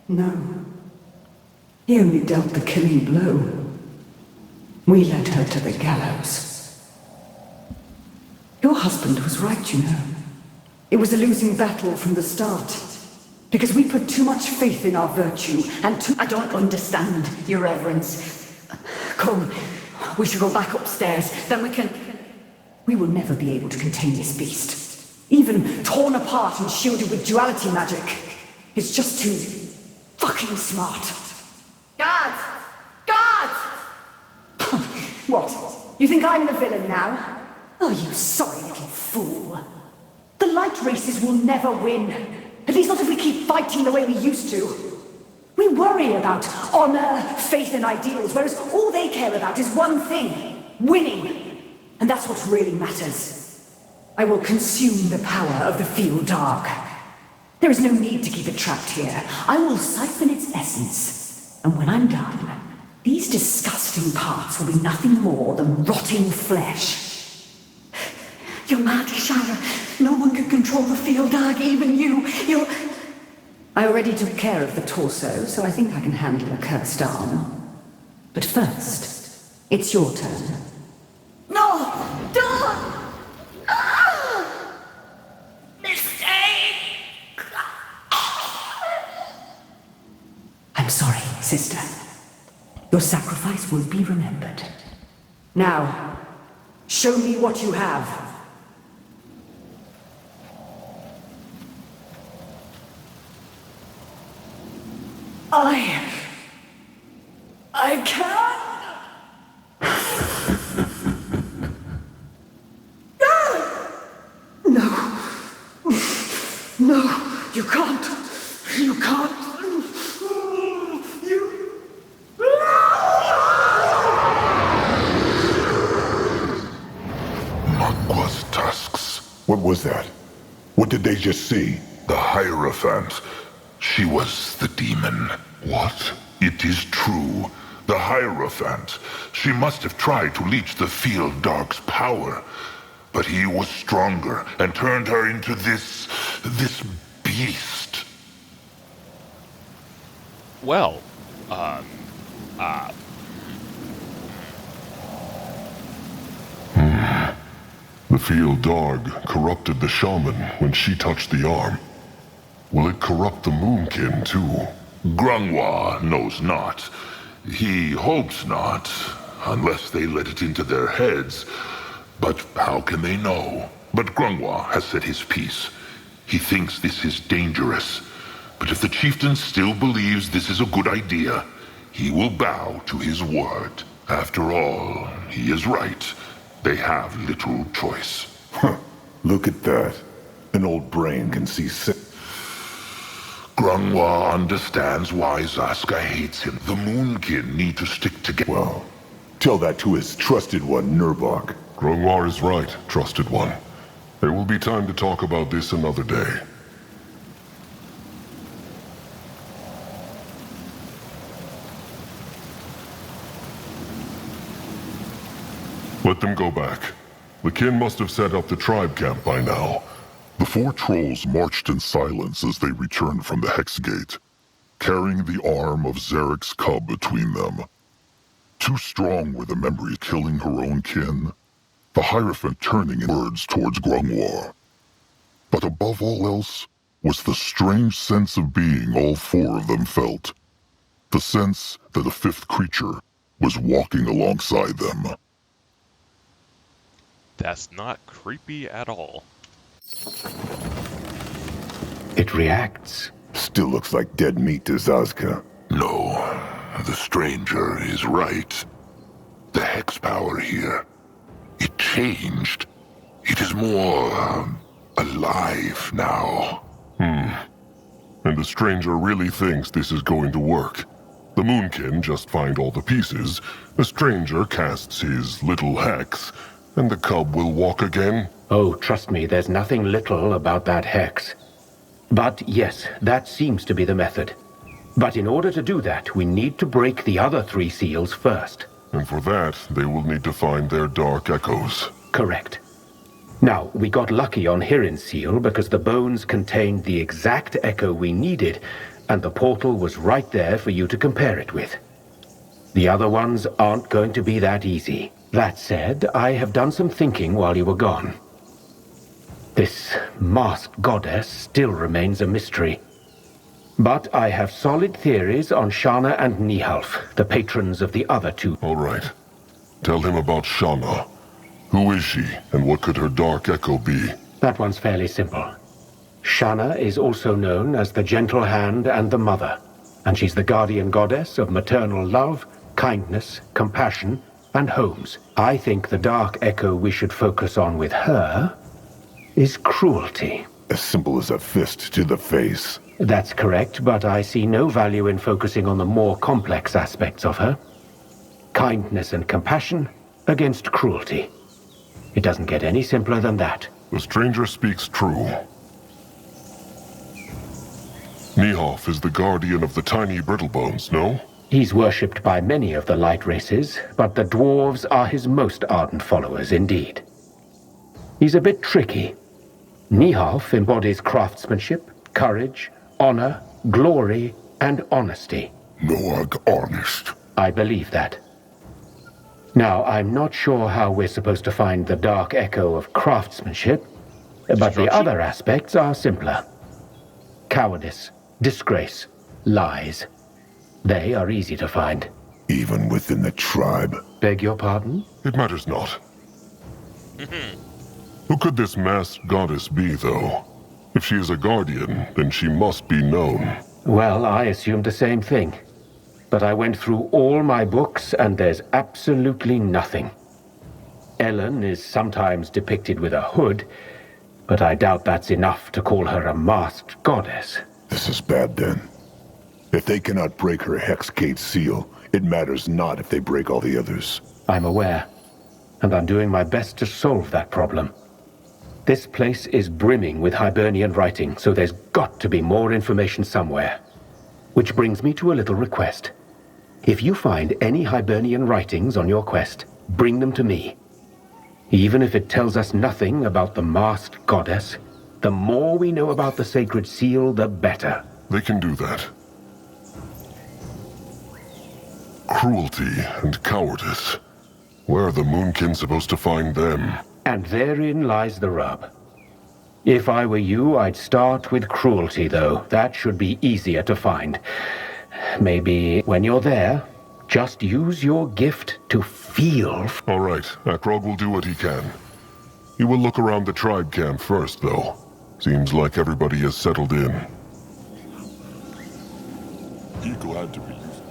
No. He only dealt the killing blow. We led her to the gallows. Your husband was right, you know. It was a losing battle from the start. Because we put too much faith in our virtue and too... I don't understand, Your Reverence. Come, we should go back upstairs, then we can... We will never be able to contain this beast. Even torn apart and shielded with duality magic. It's just too... fucking smart. Guards! Guards! What? You think I'm the villain now? Oh, you sorry little fool. The light races will never win. At least not if we keep fighting the way we used to. We worry about honor, faith, and ideals, whereas all they care about is one thing: winning. And that's what really matters. I will consume the power of the field dark. There is no need to keep it trapped here. I will siphon its essence. And when I'm done, these disgusting parts will be nothing more than rotting flesh. You're mad, Shara. No one can control the field dark, even you. I already took care of the torso, so I think I can handle a cursed arm. But first, it's your turn. No! Don't! Ah! Mistake! I'm sorry, sister. Your sacrifice will be remembered. Now, show me what you have. I can't! No, you can't. You can't. Mugwa's tusks. What was that? What did they just see? The Hierophant. She was the demon. What? It is true. The Hierophant. She must have tried to leech the Field Dark's power. But he was stronger and turned her into this beast. Well, The Field Dark corrupted the shaman when she touched the arm. Will it corrupt the Moonkin too? Grungwa knows not. He hopes not, unless they let it into their heads. But how can they know? But Grungwa has said his piece. He thinks this is dangerous. But if the chieftain still believes this is a good idea, he will bow to his word. After all, he is right. They have little choice. Huh. Look at that. An old brain can see Grungwa understands why Zaska hates him. The Moonkin need to stick together. Well, tell that to his trusted one, Nurbok. Grungwar is right, trusted one. There will be time to talk about this another day. Let them go back. The kin must have set up the tribe camp by now. The four trolls marched in silence as they returned from the Hex Gate, carrying the arm of Zarek's cub between them. Too strong were the memories killing her own kin, the Hierophant turning in words towards Grungwar. But above all else was the strange sense of being all four of them felt. The sense that a fifth creature was walking alongside them. that's not creepy at all. It reacts Still looks like dead meat to Zazka. No, the stranger is right. The hex power here, it changed. It is more alive now. And the stranger really thinks this is going to work. The Moonkin just find all the pieces, the stranger casts his little hex, and the cub will walk again? Oh, trust me, there's nothing little about that hex. But yes, that seems to be the method. But in order to do that, we need to break the other 3 seals first. And for that, they will need to find their dark echoes. Correct. Now, we got lucky on Hirin's seal because the bones contained the exact echo we needed, and the portal was right there for you to compare it with. The other ones aren't going to be that easy. That said, I have done some thinking while you were gone. This masked goddess still remains a mystery. But I have solid theories on Shana and Nihalf, the patrons of the other 2. All right. Tell him about Shana. Who is she, and what could her dark echo be? That one's fairly simple. Shana is also known as the Gentle Hand and the Mother, and she's the guardian goddess of maternal love, kindness, compassion, and homes. I think the dark echo we should focus on with her is cruelty. As simple as a fist to the face. That's correct, but I see no value in focusing on the more complex aspects of her. Kindness and compassion against cruelty. It doesn't get any simpler than that. The stranger speaks true. Nihalf is the guardian of the tiny Brittlebones, no? He's worshipped by many of the light races, but the dwarves are his most ardent followers indeed. He's a bit tricky. Nihalf embodies craftsmanship, courage, honor, glory, and honesty. Noag honest. I believe that. Now, I'm not sure how we're supposed to find the dark echo of craftsmanship, but the other aspects are simpler. Cowardice, disgrace, lies. They are easy to find. Even within the tribe. Beg your pardon? It matters not. Who could this masked goddess be, though? If she is a guardian, then she must be known. Well, I assumed the same thing. But I went through all my books, and there's absolutely nothing. Ellen is sometimes depicted with a hood, but I doubt that's enough to call her a masked goddess. This is bad, then. If they cannot break her Hexgate seal, it matters not if they break all the others. I'm aware, and I'm doing my best to solve that problem. This place is brimming with Hibernian writing, so there's got to be more information somewhere. Which brings me to a little request. If you find any Hibernian writings on your quest, bring them to me. Even if it tells us nothing about the masked goddess, the more we know about the sacred seal, the better. They can do that. Cruelty and cowardice. Where are the Moonkin supposed to find them? And therein lies the rub. If I were you, I'd start with cruelty, though. That should be easier to find. Maybe when you're there, just use your gift to feel. All right, Akrog will do what he can. He will look around the tribe camp first, though. Seems like everybody has settled in. Be glad to be used.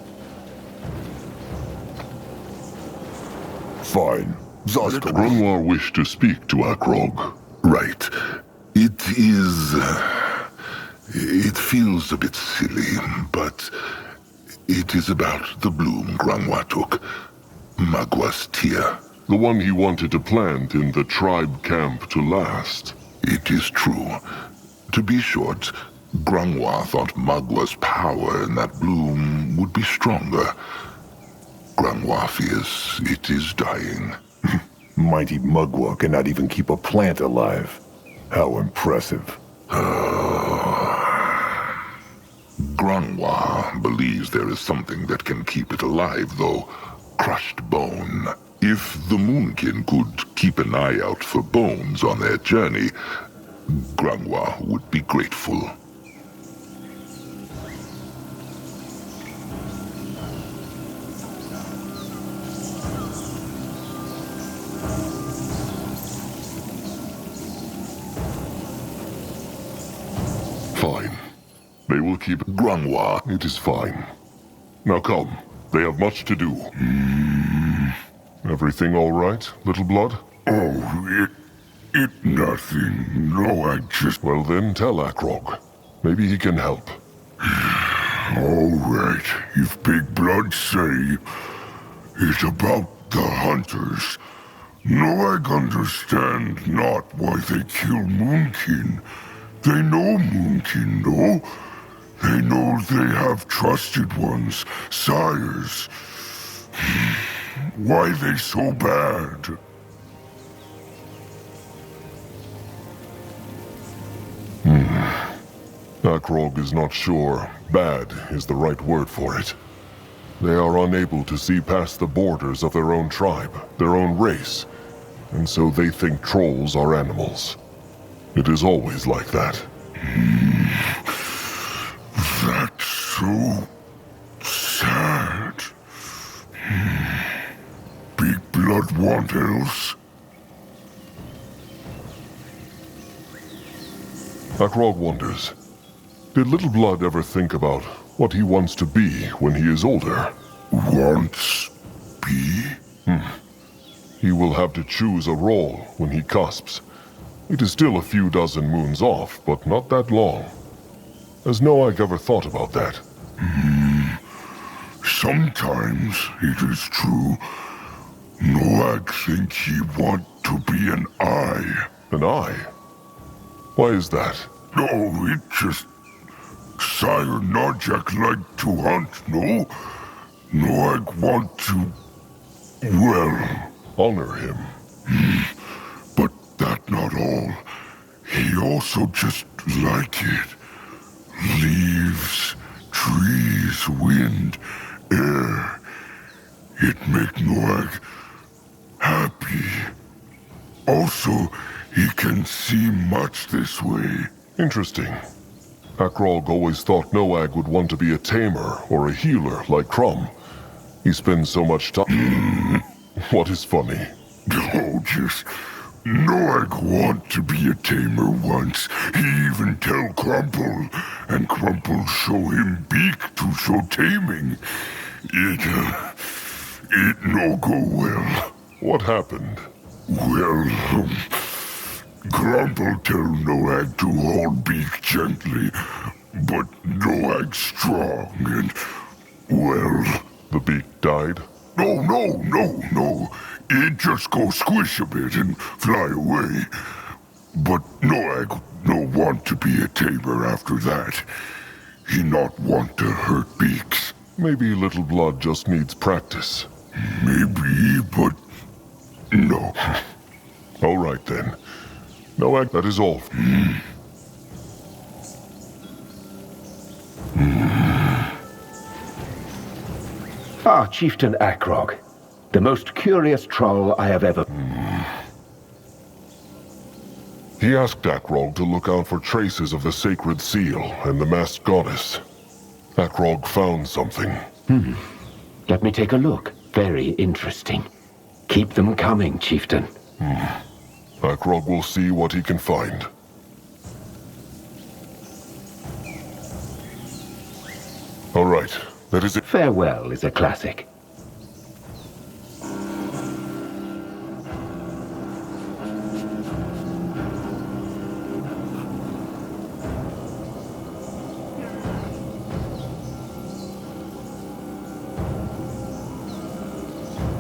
Fine. Zazka. Grunwar wished to speak to Akrog. Right. It is... it feels a bit silly, but... it is about the bloom Grunwar took. Magwa's tear. The one he wanted to plant in the tribe camp to last. It is true. To be short, Grunwar thought Magwa's power in that bloom would be stronger. Grunwar fears it is dying. Mighty Mugwa cannot even keep a plant alive. How impressive. Grunwar believes there is something that can keep it alive, though. Crushed bone. If the Moonkin could keep an eye out for bones on their journey, Grunwar would be grateful. Fine. They will keep Grangwa. It is fine. Now come. They have much to do. Everything all right, little blood? Oh, it nothing. No, I just... Well then, tell Akrog. Maybe he can help. All right, if Big Blood say it's about the hunters. No, I understand not why they kill Moonkin. They know Moonkin, no? They know they have trusted ones, sires. Why they so bad? Akrog is not sure. Bad is the right word for it. They are unable to see past the borders of their own tribe, their own race, and so they think trolls are animals. It is always like that. That's so sad. Big Blood want else? Akrog wonders, did Little Blood ever think about what he wants to be when he is older? Wants be? He will have to choose a role when he cusps. It is still a few dozen moons off, but not that long. Has Noag ever thought about that? Sometimes it is true. Noag think he want to be an eye. An eye? Why is that? No, it just... Sire Narjak like to hunt, no? Noag want to... well... honor him. But that not all. He also just like it. Leaves, trees, wind, air. It make Noag happy. Also, he can see much this way. Interesting. Akrog always thought Noag would want to be a tamer or a healer like Crum. He spends so much time... What is funny? Oh, just... Noag want to be a tamer once. He even tell Crumple, and Crumple show him beak to show taming. It no go well. What happened? Well, Crumple tell Noag to hold beak gently, but Noag strong and, well... The beak died? No. It just go squish a bit and fly away. But Noag no want to be a tamer after that. He not want to hurt beaks. Maybe Little Blood just needs practice. Maybe, but... no. All right then. Noag, that is all. Ah, Chieftain Akrog. The most curious troll I have ever... He asked Akrog to look out for traces of the sacred seal and the masked goddess. Akrog found something. Let me take a look. Very interesting. Keep them coming, Chieftain. Akrog will see what he can find. All right, that is it. Farewell is a classic.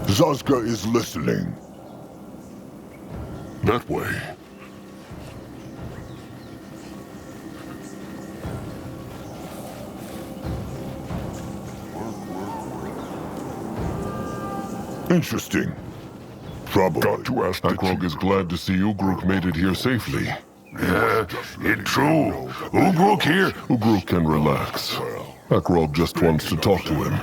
Zazka is listening. That way. Interesting. Probably. Got to ask the Akrog is glad to see Ugruk made it here safely. It's true. Ugruk here. Ugruk can relax. Akrog just wants to talk to him.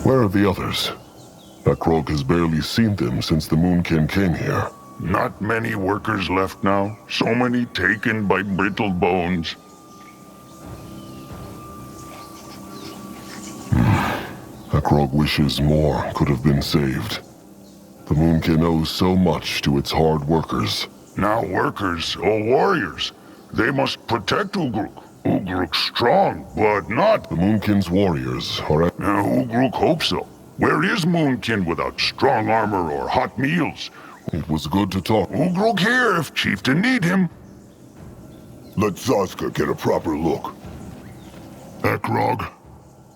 Where are the others? Akrog has barely seen them since the Moonkin came here. Not many workers left now. So many taken by brittle bones. Akrog wishes more could have been saved. The Moonkin owes so much to its hard workers. Now workers or warriors. They must protect Ugruk. Ugruk's strong, but not... The Moonkin's warriors are at... Now Ugruk hopes so. Where is Moonkin without strong armor or hot meals? It was good to talk. Ugruk here if Chieftain need him. Let Zazka get a proper look. Akrog,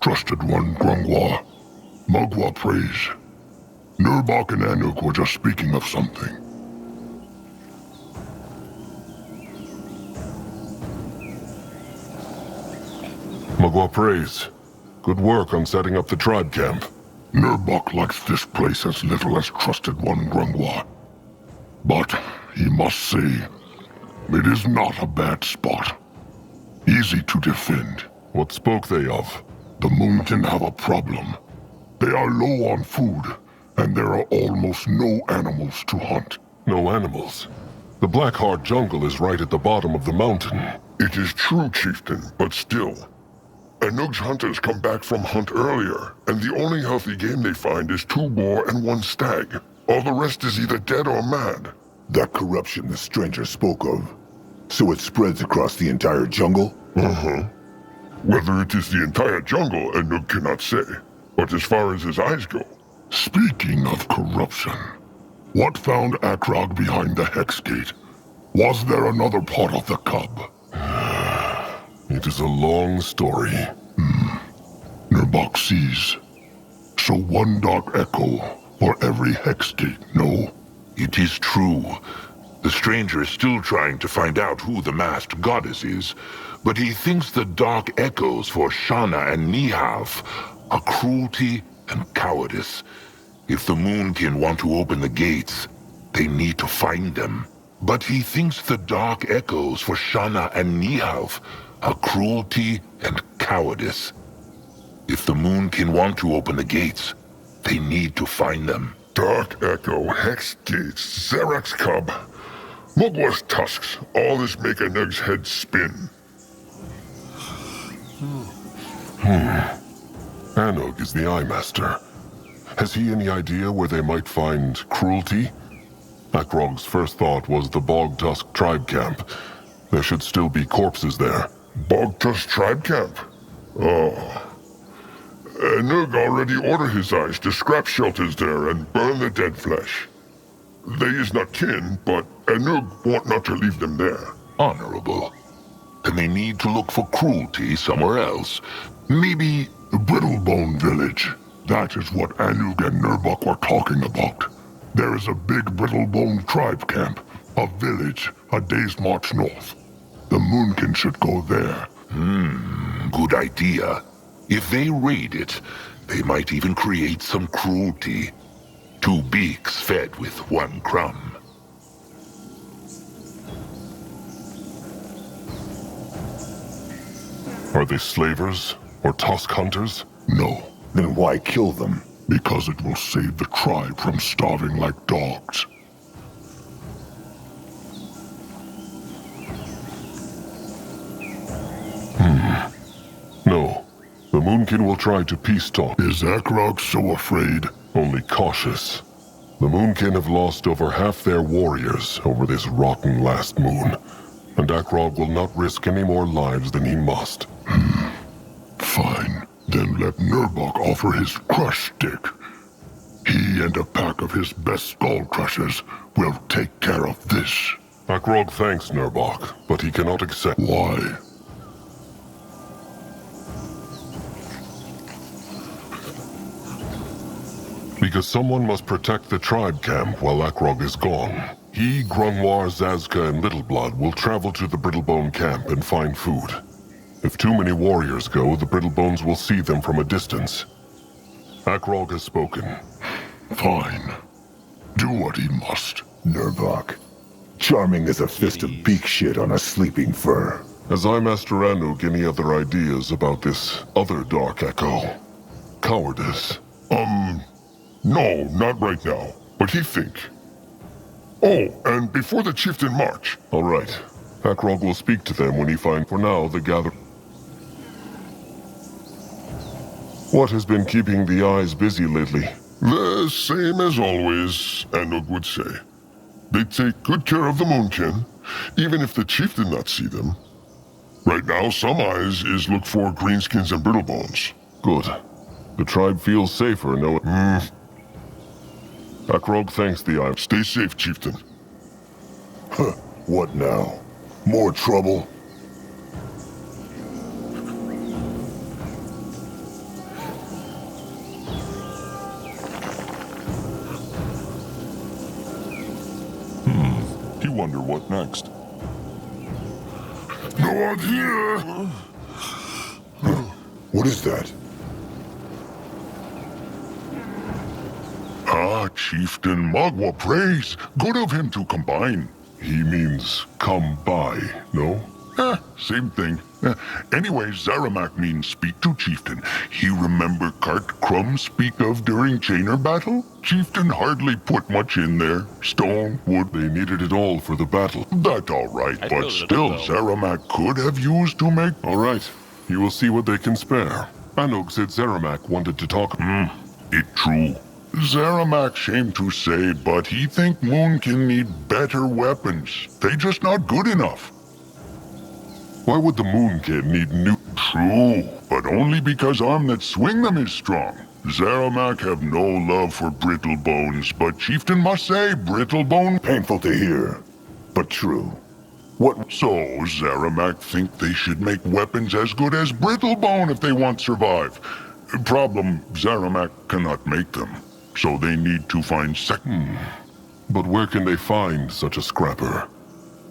Trusted One Grungwa, Mugwa prays. Nurbok and Anuk were just speaking of something. Mugwa prays. Good work on setting up the tribe camp. Nurbok likes this place as little as Trusted One Grungwa. But he must say, it is not a bad spot. Easy to defend. What spoke they of? The Moonkin have a problem. They are low on food, and there are almost no animals to hunt. No animals? The Blackheart jungle is right at the bottom of the mountain. It is true, Chieftain, but still. Anug's hunters come back from hunt earlier, and the only healthy game they find is 2 boar and 1 stag. All the rest is either dead or mad. That corruption the stranger spoke of. So it spreads across the entire jungle? Uh-huh. Whether it is the entire jungle, Anug cannot say. But as far as his eyes go... Speaking of corruption, what found Akrog behind the Hex Gate? Was there another part of the cub? It is a long story. Nurbok sees. So 1 dark echo for every Hex Gate, no? It is true. The stranger is still trying to find out who the masked goddess is, but he thinks the dark echoes for Shana and Nihav are cruelty and cowardice. If the Moonkin want to open the gates, they need to find them. But he thinks the dark echoes for Shana and Nihav are cruelty and cowardice. If the Moonkin want to open the gates, they need to find them. Dark Echo, Hex Gates, Xerax Cub, Mugwa's tusks, all this make Anug's head spin. Anug is the Eye Master. Has he any idea where they might find cruelty? Akrog's first thought was the Bog Tusk tribe camp. There should still be corpses there. Bog Tusk tribe camp? Oh. Anug already ordered his eyes to scrap shelters there and burn the dead flesh. They is not kin, but Anug want not to leave them there. Honorable. Then they need to look for cruelty somewhere else. Maybe Brittlebone Village. That is what Anug and Nurbok were talking about. There is a big Brittlebone tribe camp, a village a day's march north. The Moonkin should go there. Good idea. If they raid it, they might even create some cruelty. 2 beaks fed with 1 crumb. Are they slavers or tusk hunters? No. Then why kill them? Because it will save the tribe from starving like dogs. No. The Moonkin will try to peace talk. Is Akrog so afraid? Only cautious. The Moonkin have lost over half their warriors over this rotten last moon, and Akrog will not risk any more lives than he must. Fine. Then let Nurbok offer his crush stick. He and a pack of his best skull crushers will take care of this. Akrog thanks Nurbok, but he cannot accept. Why? Because someone must protect the tribe camp while Akrog is gone. He, Grungwar, Zazka, and Littleblood will travel to the Brittlebone camp and find food. If too many warriors go, the Brittlebones will see them from a distance. Akrog has spoken. Fine. Do what he must. Nurbok. Charming as a fist of beak shit on a sleeping fur. Has Eye Master Anug any other ideas about this other Dark Echo? Cowardice. No, not right now. But he think. Oh, and before the chieftain march. All right. Akrog will speak to them when he finds for now the gather. What has been keeping the eyes busy lately? The same as always, Anug would say. They take good care of the Moonkin, even if the chief did not see them. Right now, Some Eyes is look for greenskins and brittlebones. Good. The tribe feels safer knowing... Akrog thanks the eye. Stay safe, chieftain. Huh. What now? More trouble? You wonder what next. No one here! What is that? Ah, Chieftain Magua prays. Good of him to combine. He means come by, no? Same thing. Anyway, Zaramak means speak to Chieftain. He remember Cart Crumb speak of during Chainer battle? Chieftain hardly put much in there. Stone, wood, They needed it all for the battle. that all right, I but built it still up, though. Zaramak could have used to make... All right. You will see what they can spare. Anog said Zaramak wanted to talk. It true. Zaramak shame to say, but he think Moonkin need better weapons. They just not good enough. Why would the Moonkin need new... True, but only because arm that swing them is strong. Zaramak have no love for brittlebones, but Chieftain must say brittlebone... Painful to hear, but true. What... So, Zaramak think they should make weapons as good as brittlebone if they want survive. Problem, Zaramak cannot make them, so they need to find But where can they find such a scrapper?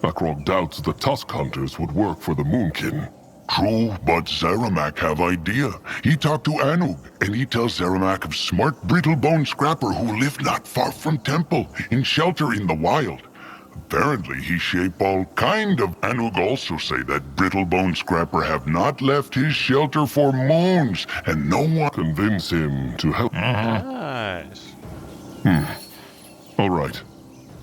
Akrog doubts the Tusk Hunters would work for the Moonkin. True, but Zaramak have idea. He talked to Anug, and he tells Zaramak of smart brittlebone scrapper who live not far from temple, in shelter in the wild. Apparently he shape all kind of... Anug also say that brittlebone scrapper have not left his shelter for moons, and no one... Convince him to help. Nice. All right.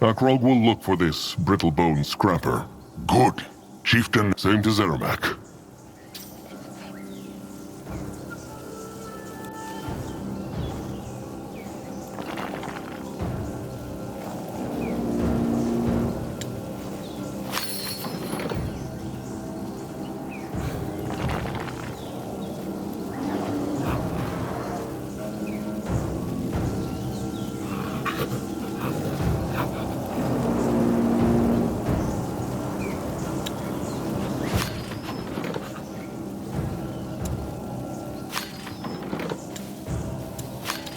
Akrog will look for this brittlebone scrapper. Good. Chieftain... Same to Zaramak.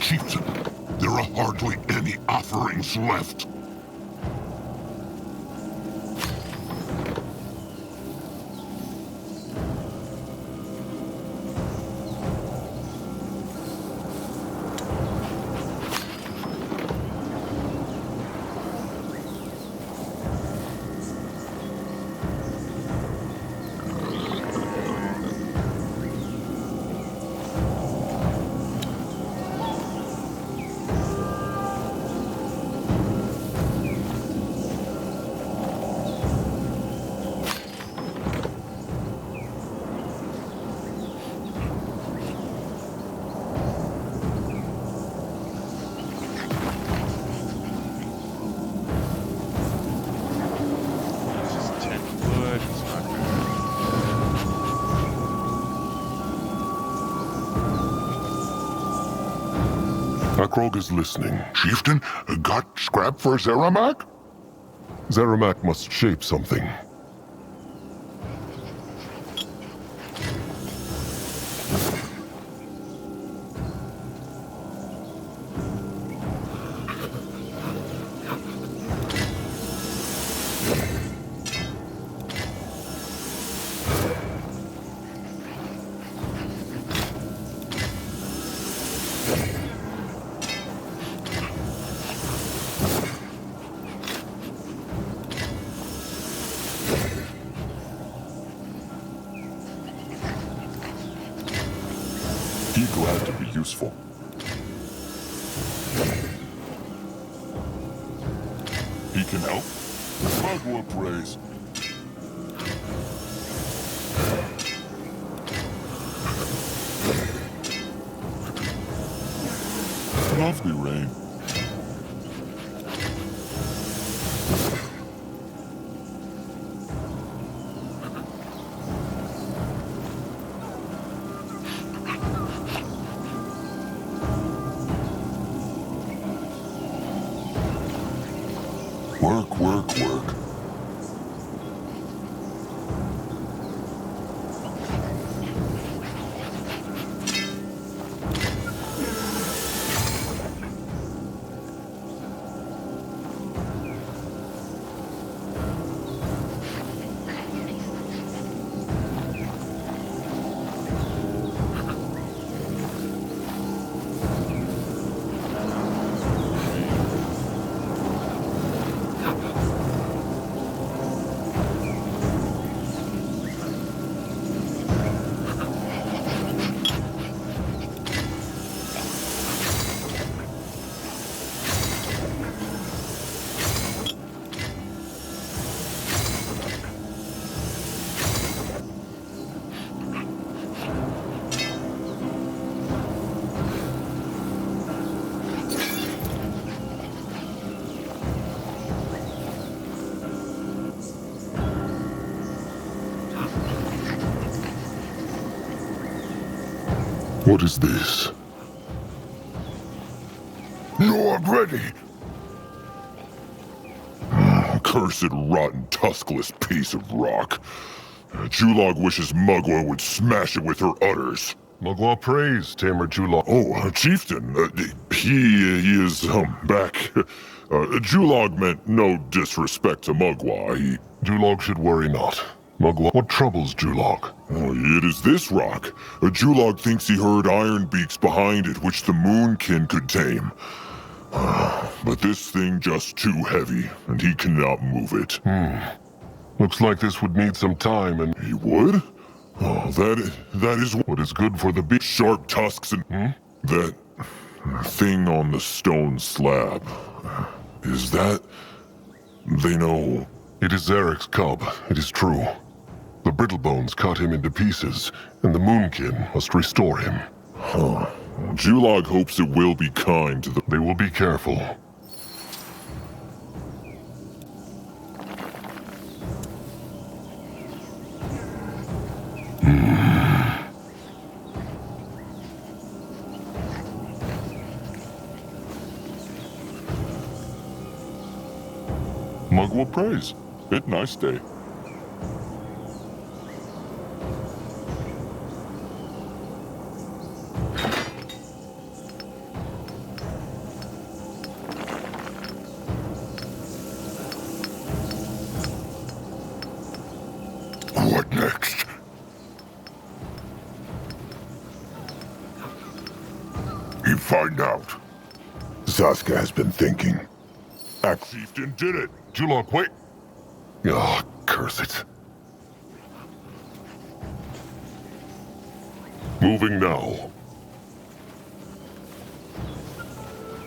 Chieftain, there are hardly any offerings left. This is 10 wood. It's not good. Akrog is listening. Chieftain, got scrap for Zaramak? Zaramak must shape something. Be glad to be useful. He can help. Magua prays. Lovely rain. Work, work, work. What is this? No, I'm ready. Cursed, rotten, tuskless piece of rock. Julog wishes Mugwa would smash it with her udders. Mugwa prays, Tamer Julog. Oh, Chieftain, he is, back. Julog meant no disrespect to Mugwa. Julog should worry not. Mugwa, what troubles Julog? Oh, it is this rock. Julog thinks he heard iron beaks behind it, which the Moonkin could tame. But this thing just too heavy, and he cannot move it. Looks like this would need some time, and... He would? Oh, that is what is good for the big sharp tusks and... That thing on the stone slab. Is that... They know... It is Zarek's cub, it is true. The Brittlebones cut him into pieces, and the Moonkin must restore him. Julog hopes it will be kind to the... They will be careful. Mugwa prays. It nice day. What next? You find out. Zaska has been thinking. Chieftain did it! Julog, wait! Ah, curse it. Moving now.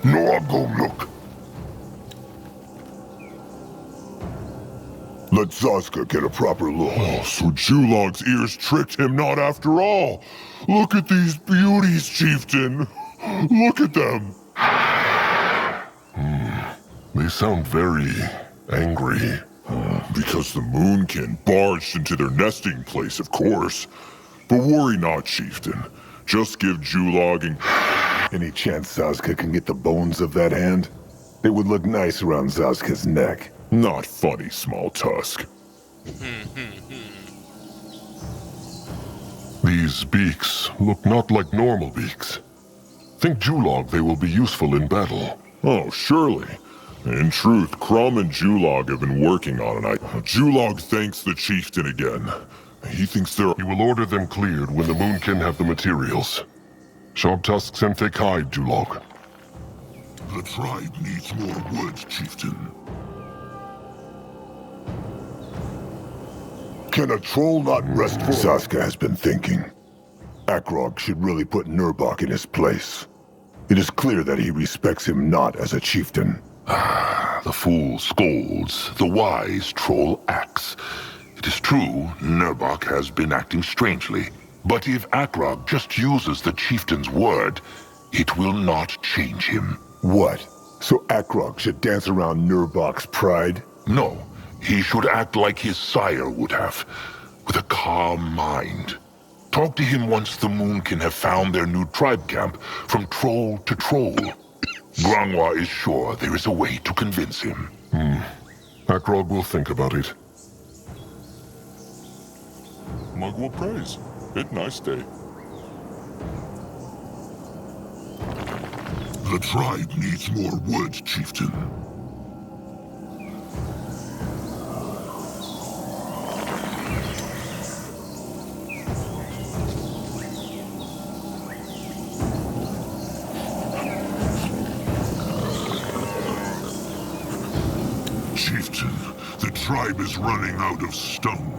No, I'll go look. Let Zaska get a proper look. Oh, so Julog's ears tricked him not after all. Look at these beauties, Chieftain. Look at them. They sound very angry. Because the Moonkin barged into their nesting place, of course. But worry not, Chieftain. Just give Julog and... Any chance Zaska can get the bones of that hand? It would look nice around Zaska's neck. Not funny, small tusk. These beaks look not like normal beaks. Think Julog they will be useful in battle. Oh, surely. In truth, Crumb and Julog have been working on it. Julog thanks the Chieftain again. He thinks they're... He will order them cleared when the Moonkin have the materials. Sharp tusks and thick hide, Julog. The tribe needs more wood, Chieftain. Can a troll not rest for... Zaska has been thinking. Akrog should really put Nurbok in his place. It is clear that he respects him not as a chieftain. The fool scolds, the wise troll acts. It is true, Nurbok has been acting strangely. But if Akrog just uses the chieftain's word, it will not change him. What? So Akrog should dance around Nurbok's pride? No, he should act like his sire would have, with a calm mind. Talk to him once the Moonkin have found their new tribe camp, from troll to troll. Grangwa is sure there is a way to convince him. Akrog will think about it. Mugwell praise. It nice day. The tribe needs more wood, chieftain. Chieftain, the tribe is running out of stone.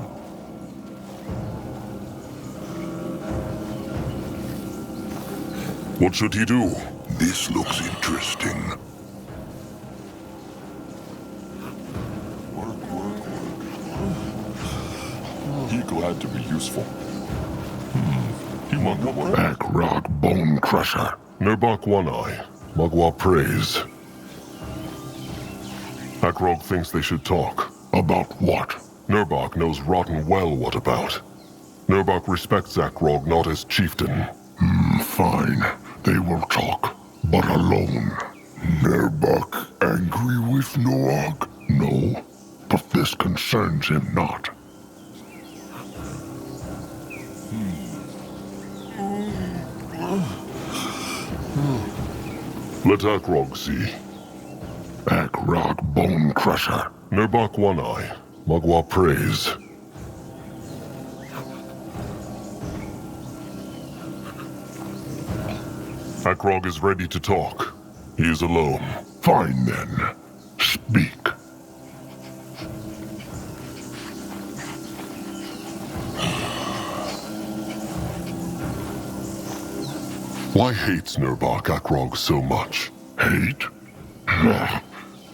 What should he do? This looks interesting. He glad to be useful. He Mugwell Akrog Bone Crusher. Nurbok One Eye. Mugwell praise. Akrog thinks they should talk. About what? Nurbok knows rotten well what about. Nurbok respects Akrog not as chieftain. Fine. They will talk, but alone. Nurbok angry with Noog? No, but this concerns him not. Let Akrog see. Akrog Bone Crusher. Nurbok One Eye. Mugwell praise. Akrog is ready to talk. He is alone. Fine then. Speak. Why hates Nurbok Akrog so much? Hate?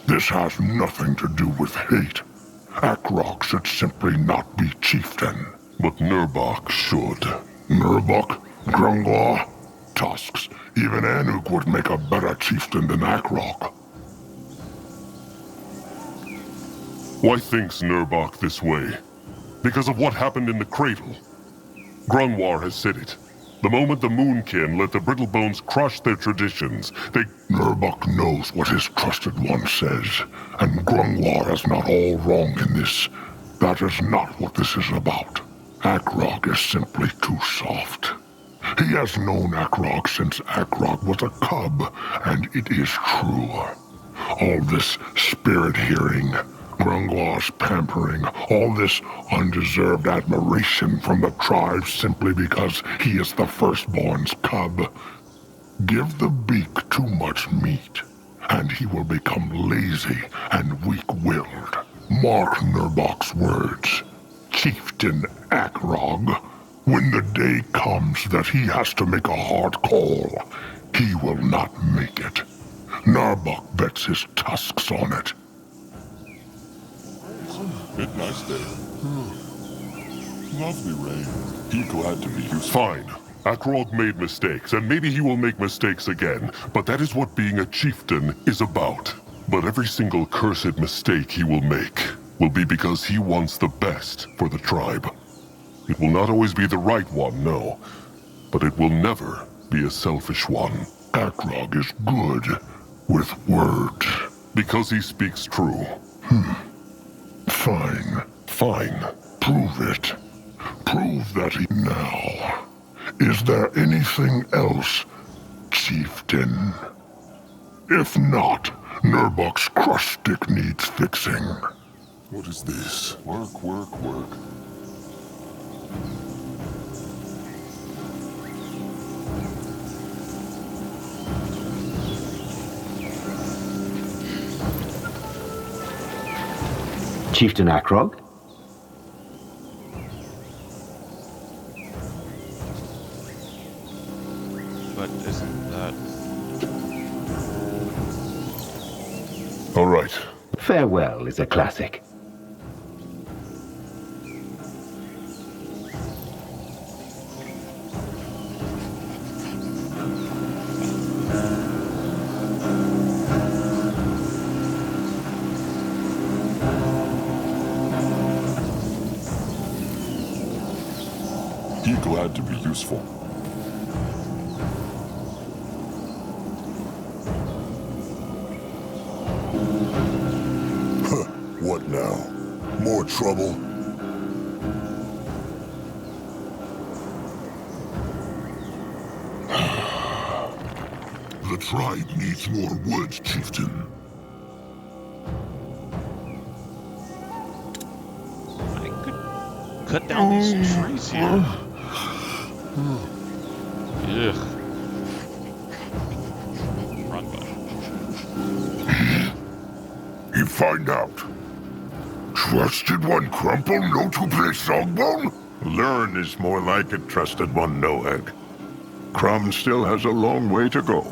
This has nothing to do with hate. Akrog should simply not be chieftain. But Nurbok should. Nurbok? Grunglaw? Tusks. Even Anuk would make a better chieftain than Akrog. Why thinks Nurbok this way? Because of what happened in the cradle. Grungwar has said it. The moment the Moonkin let the Brittlebones crush their traditions, they... Nurbok knows what his trusted one says, and Grungwar is not all wrong in this. That is not what this is about. Akrog is simply too soft. He has known Akrog since Akrog was a cub, and it is true. All this spirit hearing, Grungwar's pampering, all this undeserved admiration from the tribe simply because he is the firstborn's cub. Give the beak too much meat, and he will become lazy and weak-willed. Mark Nurbok's words. Chieftain Akrog, when the day comes that he has to make a hard call, he will not make it. Nurbok bets his tusks on it. Good nice day. Lovely rain. He glad to be used. Fine. Akrog made mistakes, and maybe he will make mistakes again, but that is what being a chieftain is about. But every single cursed mistake he will make will be because he wants the best for the tribe. It will not always be the right one, no, but it will never be a selfish one. Akrog is good with words. Because he speaks true. Fine. Fine. Prove it. Prove that he now. Is there anything else, chieftain? If not, Nurbok's crush stick needs fixing. What is this? Work, work, work. Chieftain Akrog? But isn't that... All right. Farewell is a classic. He glad to be useful. What now? More trouble? The tribe needs more wood, Chieftain. I could cut down these trees here. Ugh. Wrong button. You find out. Trusted one crumple, no to play songbone? Learn is more like it, trusted one Noeg. Crumb still has a long way to go.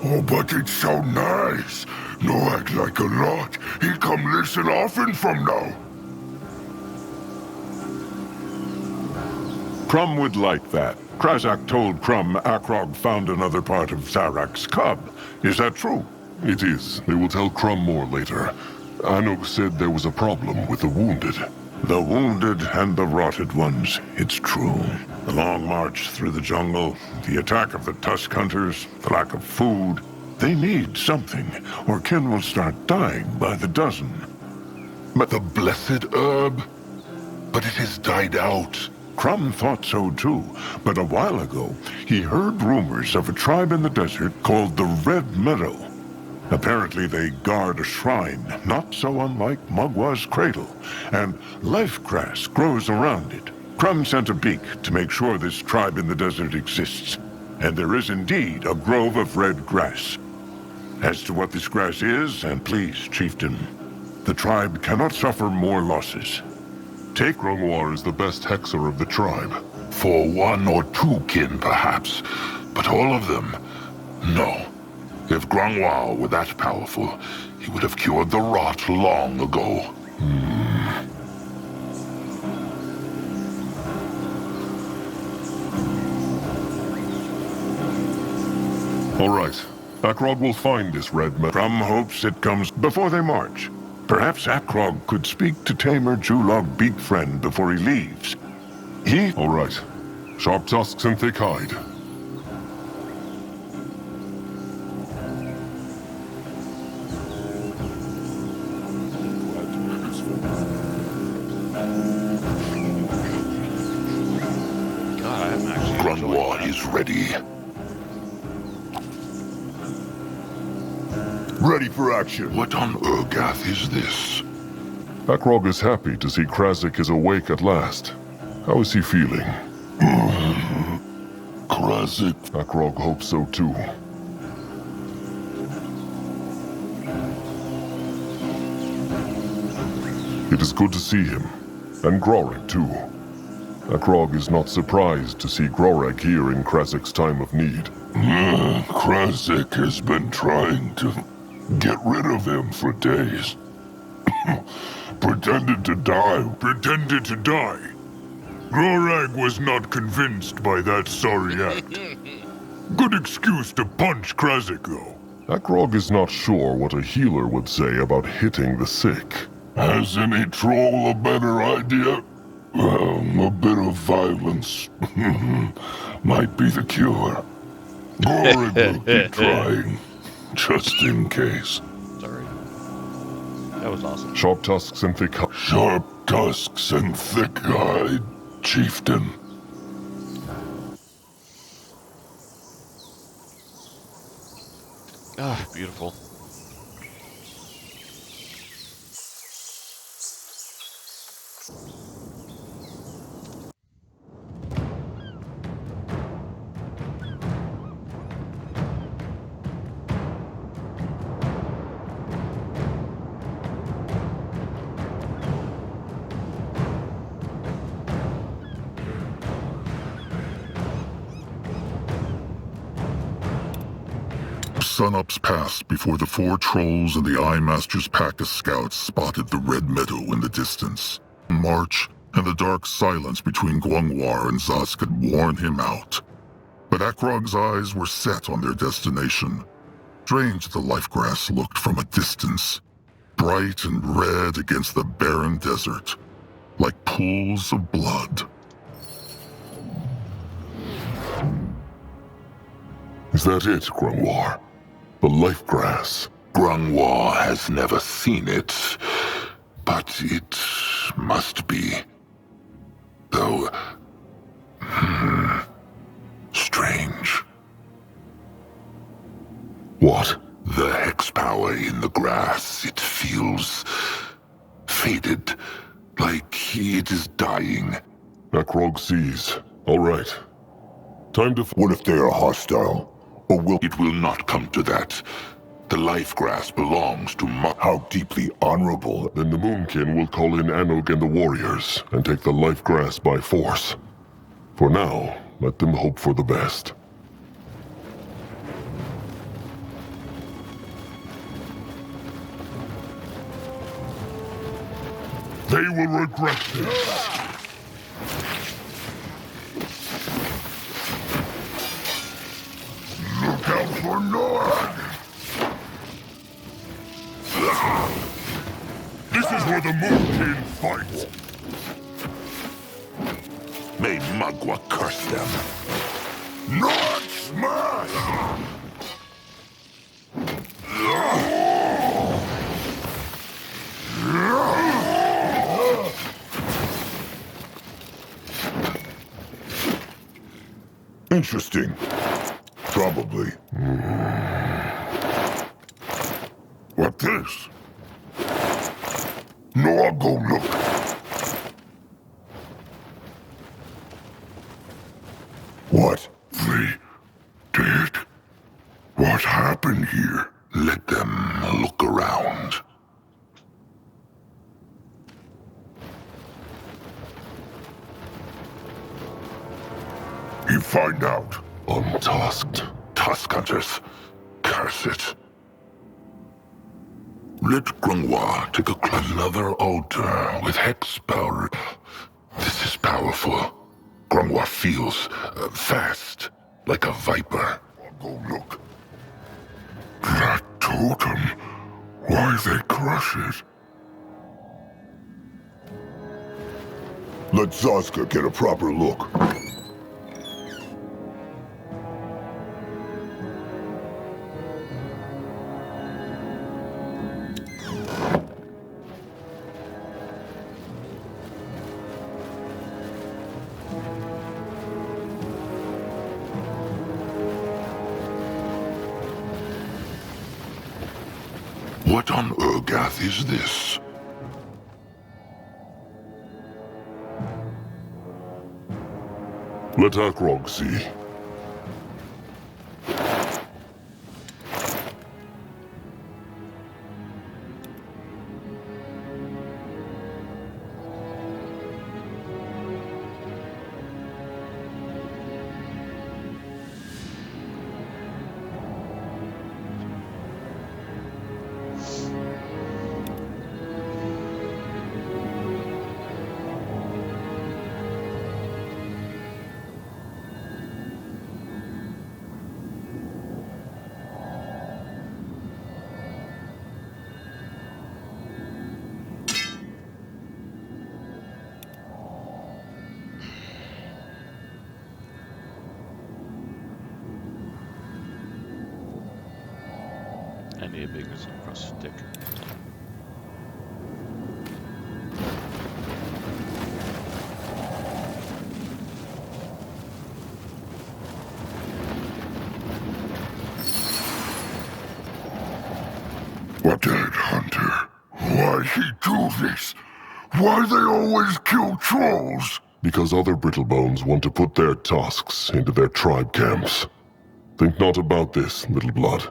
Oh, but it's so nice. Noeg like a lot. He'll come listen often from now. Crumb would like that. Krazak told Crumb Akrog found another part of Zarak's cub. Is that true? It is. They will tell Crumb more later. Anug said there was a problem with the wounded. The wounded and the rotted ones, it's true. The long march through the jungle, the attack of the Tusk Hunters, the lack of food. They need something, or kin will start dying by the dozen. But the blessed herb? But it has died out. Crumb thought so too, but a while ago, he heard rumors of a tribe in the desert called the Red Meadow. Apparently they guard a shrine, not so unlike Mugwa's cradle, and life grass grows around it. Crumb sent a beak to make sure this tribe in the desert exists, and there is indeed a grove of red grass. As to what this grass is, and please, Chieftain, the tribe cannot suffer more losses. Take Grungwar is the best hexer of the tribe. For one or two kin, perhaps, but all of them, no. If Grungwar were that powerful, he would have cured the rot long ago. All right. Akrog will find this red metal. Crumb hopes it comes before they march. Perhaps Akrog could speak to Tamer Julog Beak Friend before he leaves. All right. Sharp tusks and thick hide. Grungwar is ready. Ready for action. What on Urgath is this? Akrog is happy to see Krazak is awake at last. How is he feeling? Krazak. Akrog hopes so too. It is good to see him, and Grorek too. Akrog is not surprised to see Grorek here in Krazak's time of need. Krazak has been trying to get rid of him for days. Pretended to die. Grorag was not convinced by that sorry act. Good excuse to punch Krazak, though. Akrog is not sure what a healer would say about hitting the sick. Has any troll a better idea? A bit of violence might be the cure. Goreg will keep trying, just in case. Sorry. That was awesome. Sharp tusks and thick hide. Sharp tusks and thick hide, Chieftain. Ah, beautiful. Sunups passed before the four trolls and the Eye Master's pack of scouts spotted the Red Meadow in the distance. March and the dark silence between Gwangwar and Zask had worn him out. But Akrog's eyes were set on their destination. Strange the life grass looked from a distance, bright and red against the barren desert, like pools of blood. Is that it, Grungwar? The life grass? Grungwar has never seen it. But it must be. Though... strange. What? The hex power in the grass, it feels... faded. Like it is dying. Akrog sees. All right. Time to... What if they are hostile? Or will... It will not come to that. The life grass belongs to How deeply honorable. Then the Moonkin will call in Anog and the warriors, and take the life grass by force. For now, let them hope for the best. They will regret this. Look out for Nord! This is where the Moonkin fights. May Magua curse them. Nord smash! Interesting. Probably. What this? No, I'll go look. What? They did? What happened here? Let them look around. You find out. Untusked. Tusk hunters. Curse it. Let Grungwa take another altar with hex power. This is powerful. Grungwa feels fast, like a viper. I'll go look. That totem. Why they crush it? Let Zazka get a proper look. What on Urgath is this? Let Akrog see. I need a bigger cross stick. What dead hunter? Why he do this? Why they always kill trolls? Because other Brittlebones want to put their tusks into their tribe camps. Think not about this, little blood.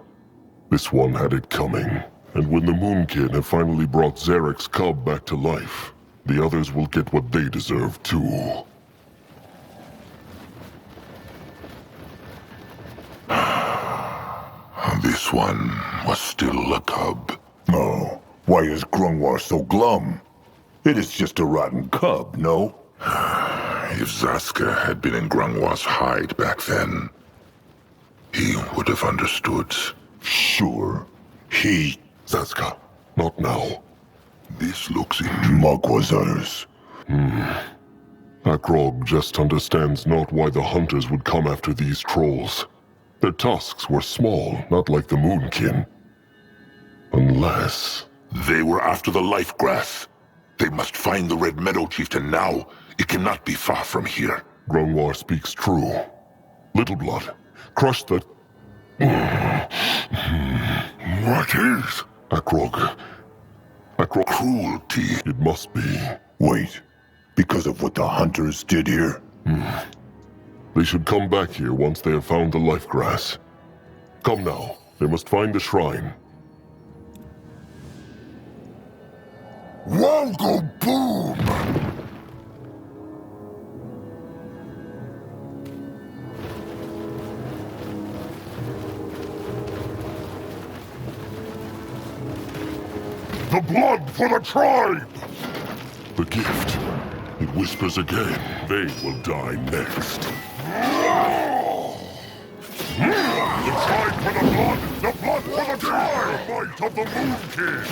This one had it coming, and when the Moonkin have finally brought Zarek's cub back to life, the others will get what they deserve too. This one was still a cub. Oh, why is Grungwar so glum? It is just a rotten cub, no? If Zaska had been in Grungwa's hide back then, he would have understood. Sure. He... Zaska, not now. This looks into... Magwa's utters. Akrog just understands not why the hunters would come after these trolls. Their tusks were small, not like the Moonkin. Unless... They were after the life grass. They must find the Red Meadow Chieftain now. It cannot be far from here. Grungwar speaks true. Little Blood, crush the... What is? Akrog. Cruelty. It must be. Wait, because of what the hunters did here? They should come back here once they have found the life grass. Come now, they must find the shrine. Wow, go boom! The blood for the tribe! The gift. It whispers again. They will die next. The tribe for the blood! The blood for the tribe! The might of the Moon King!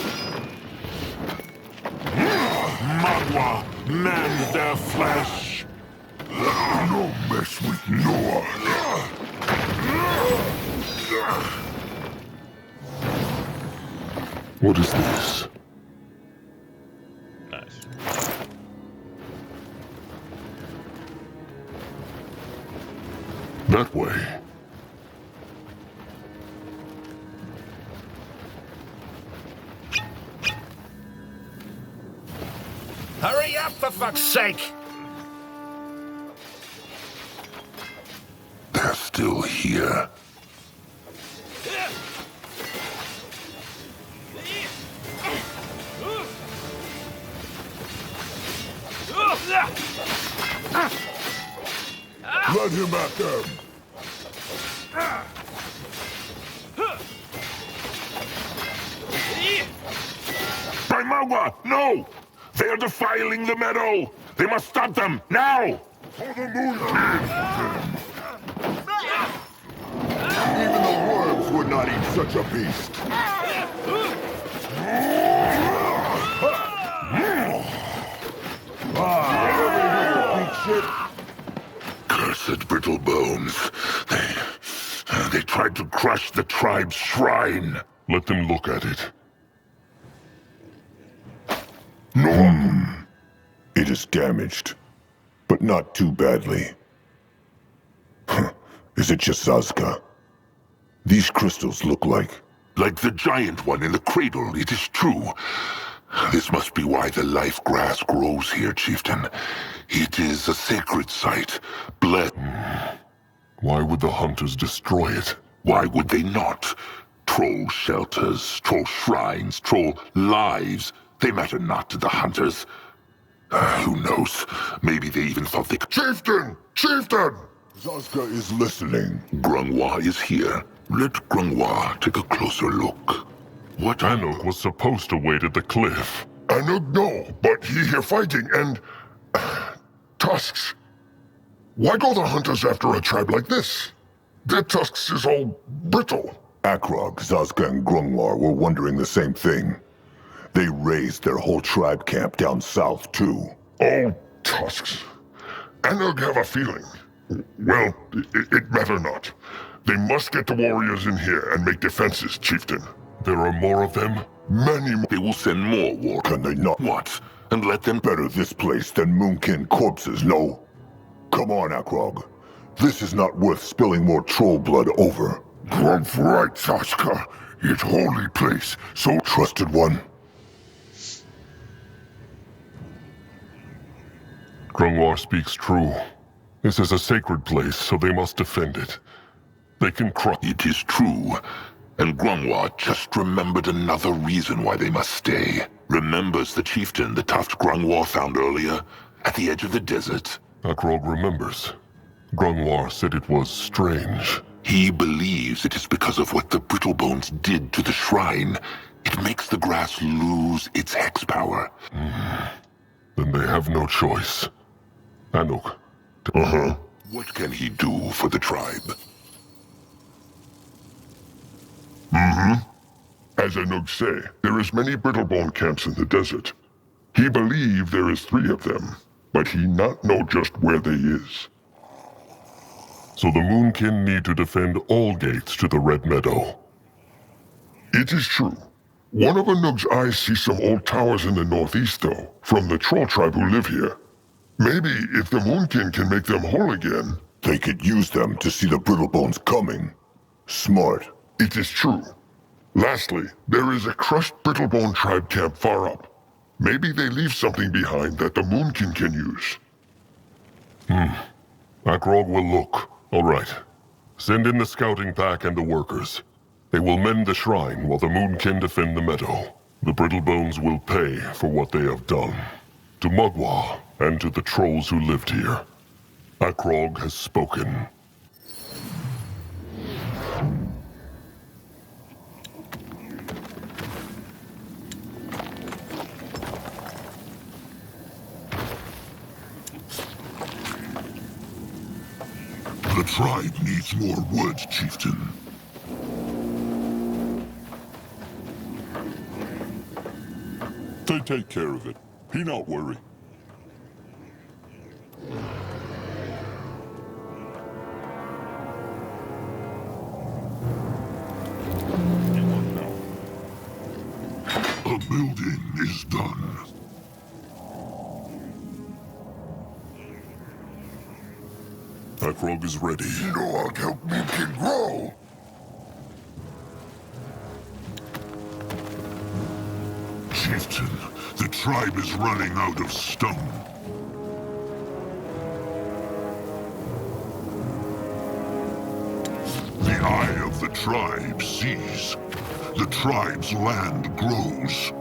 Magua, mend their flesh. No mess with Noah. What is this? Nice. That way. Hurry up, for fuck's sake! They're still here. Let him at them! By Magua, no! They are defiling the meadow! They must stop them, now! For the Moon King! Even the worms would not eat such a beast! Cursed brittle bones. They tried to crush the tribe's shrine. Let them look at it. No. It is damaged, but not too badly. Is it just Zazka? These crystals look like... Like the giant one in the cradle, it is true. This must be why the life grass grows here, Chieftain. It is a sacred site. Why would the hunters destroy it? Why would they not? Troll shelters, troll shrines, troll lives. They matter not to the hunters. Who knows? Maybe they even thought they could... Chieftain! Chieftain! Zazka is listening. Grungwa is here. Let Grungwa take a closer look. What Anuk was supposed to wait at the cliff. Anuk, no, but he here fighting, and... tusks. Why go the hunters after a tribe like this? Their tusks is all brittle. Akrog, Zazka, and Grungwar were wondering the same thing. They raised their whole tribe camp down south, too. Oh, tusks. Anuk have a feeling. Well, it matter not. They must get the warriors in here and make defenses, Chieftain. There are more of them? Many more. They will send more war. Can they not? What? And let them... Better this place than Moonkin corpses, no? Come on, Akrog. This is not worth spilling more troll blood over. Grumph right, Zazka. It's holy place, so... Trusted one. Grungwar speaks true. This is a sacred place, so they must defend it. They can crush... It is true. And Grungwa just remembered another reason why they must stay. Remembers the chieftain the tuft Grungwa found earlier, at the edge of the desert. Akrog remembers. Grungwar said it was strange. He believes it is because of what the Brittlebones did to the shrine. It makes the grass lose its hex power. Then they have no choice. Anuk. What can he do for the tribe? As Anuk say, there is many Brittlebone camps in the desert. He believe there is 3 of them, but he not know just where they is. So the Moonkin need to defend all gates to the Red Meadow. It is true, One of Anug's eyes sees some old towers in the northeast, though, from the troll tribe who live here. Maybe if the Moonkin can make them whole again, they could use them to see the Brittlebones coming. Smart. It is true. Lastly, there is a crushed Brittlebone tribe camp far up. Maybe they leave something behind that the Moonkin can use. Akrog will look. All right. Send in the scouting pack and the workers. They will mend the shrine while the Moonkin defend the meadow. The Brittlebones will pay for what they have done. To Mugwa and to the trolls who lived here. Akrog has spoken. The tribe needs more wood, chieftain. They take care of it. He not worry. A building is done. Akrog is ready. No one help me can grow. Chieftain, the tribe is running out of stone. The eye of the tribe sees. The tribe's land grows.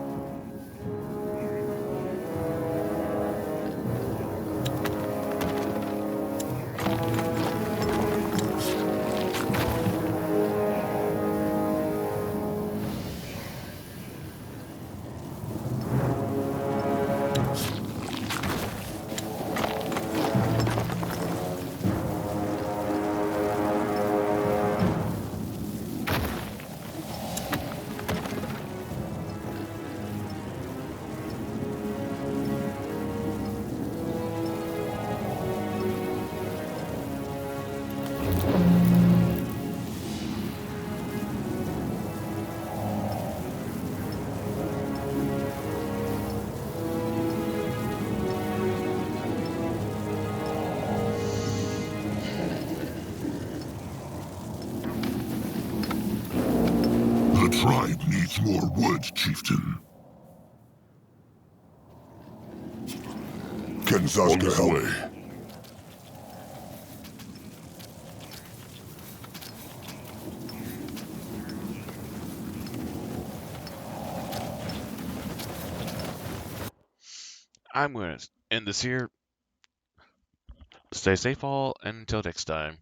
The tribe needs more wood, chieftain. Can Zazka help? I'm going to end this here. Stay safe all, and until next time.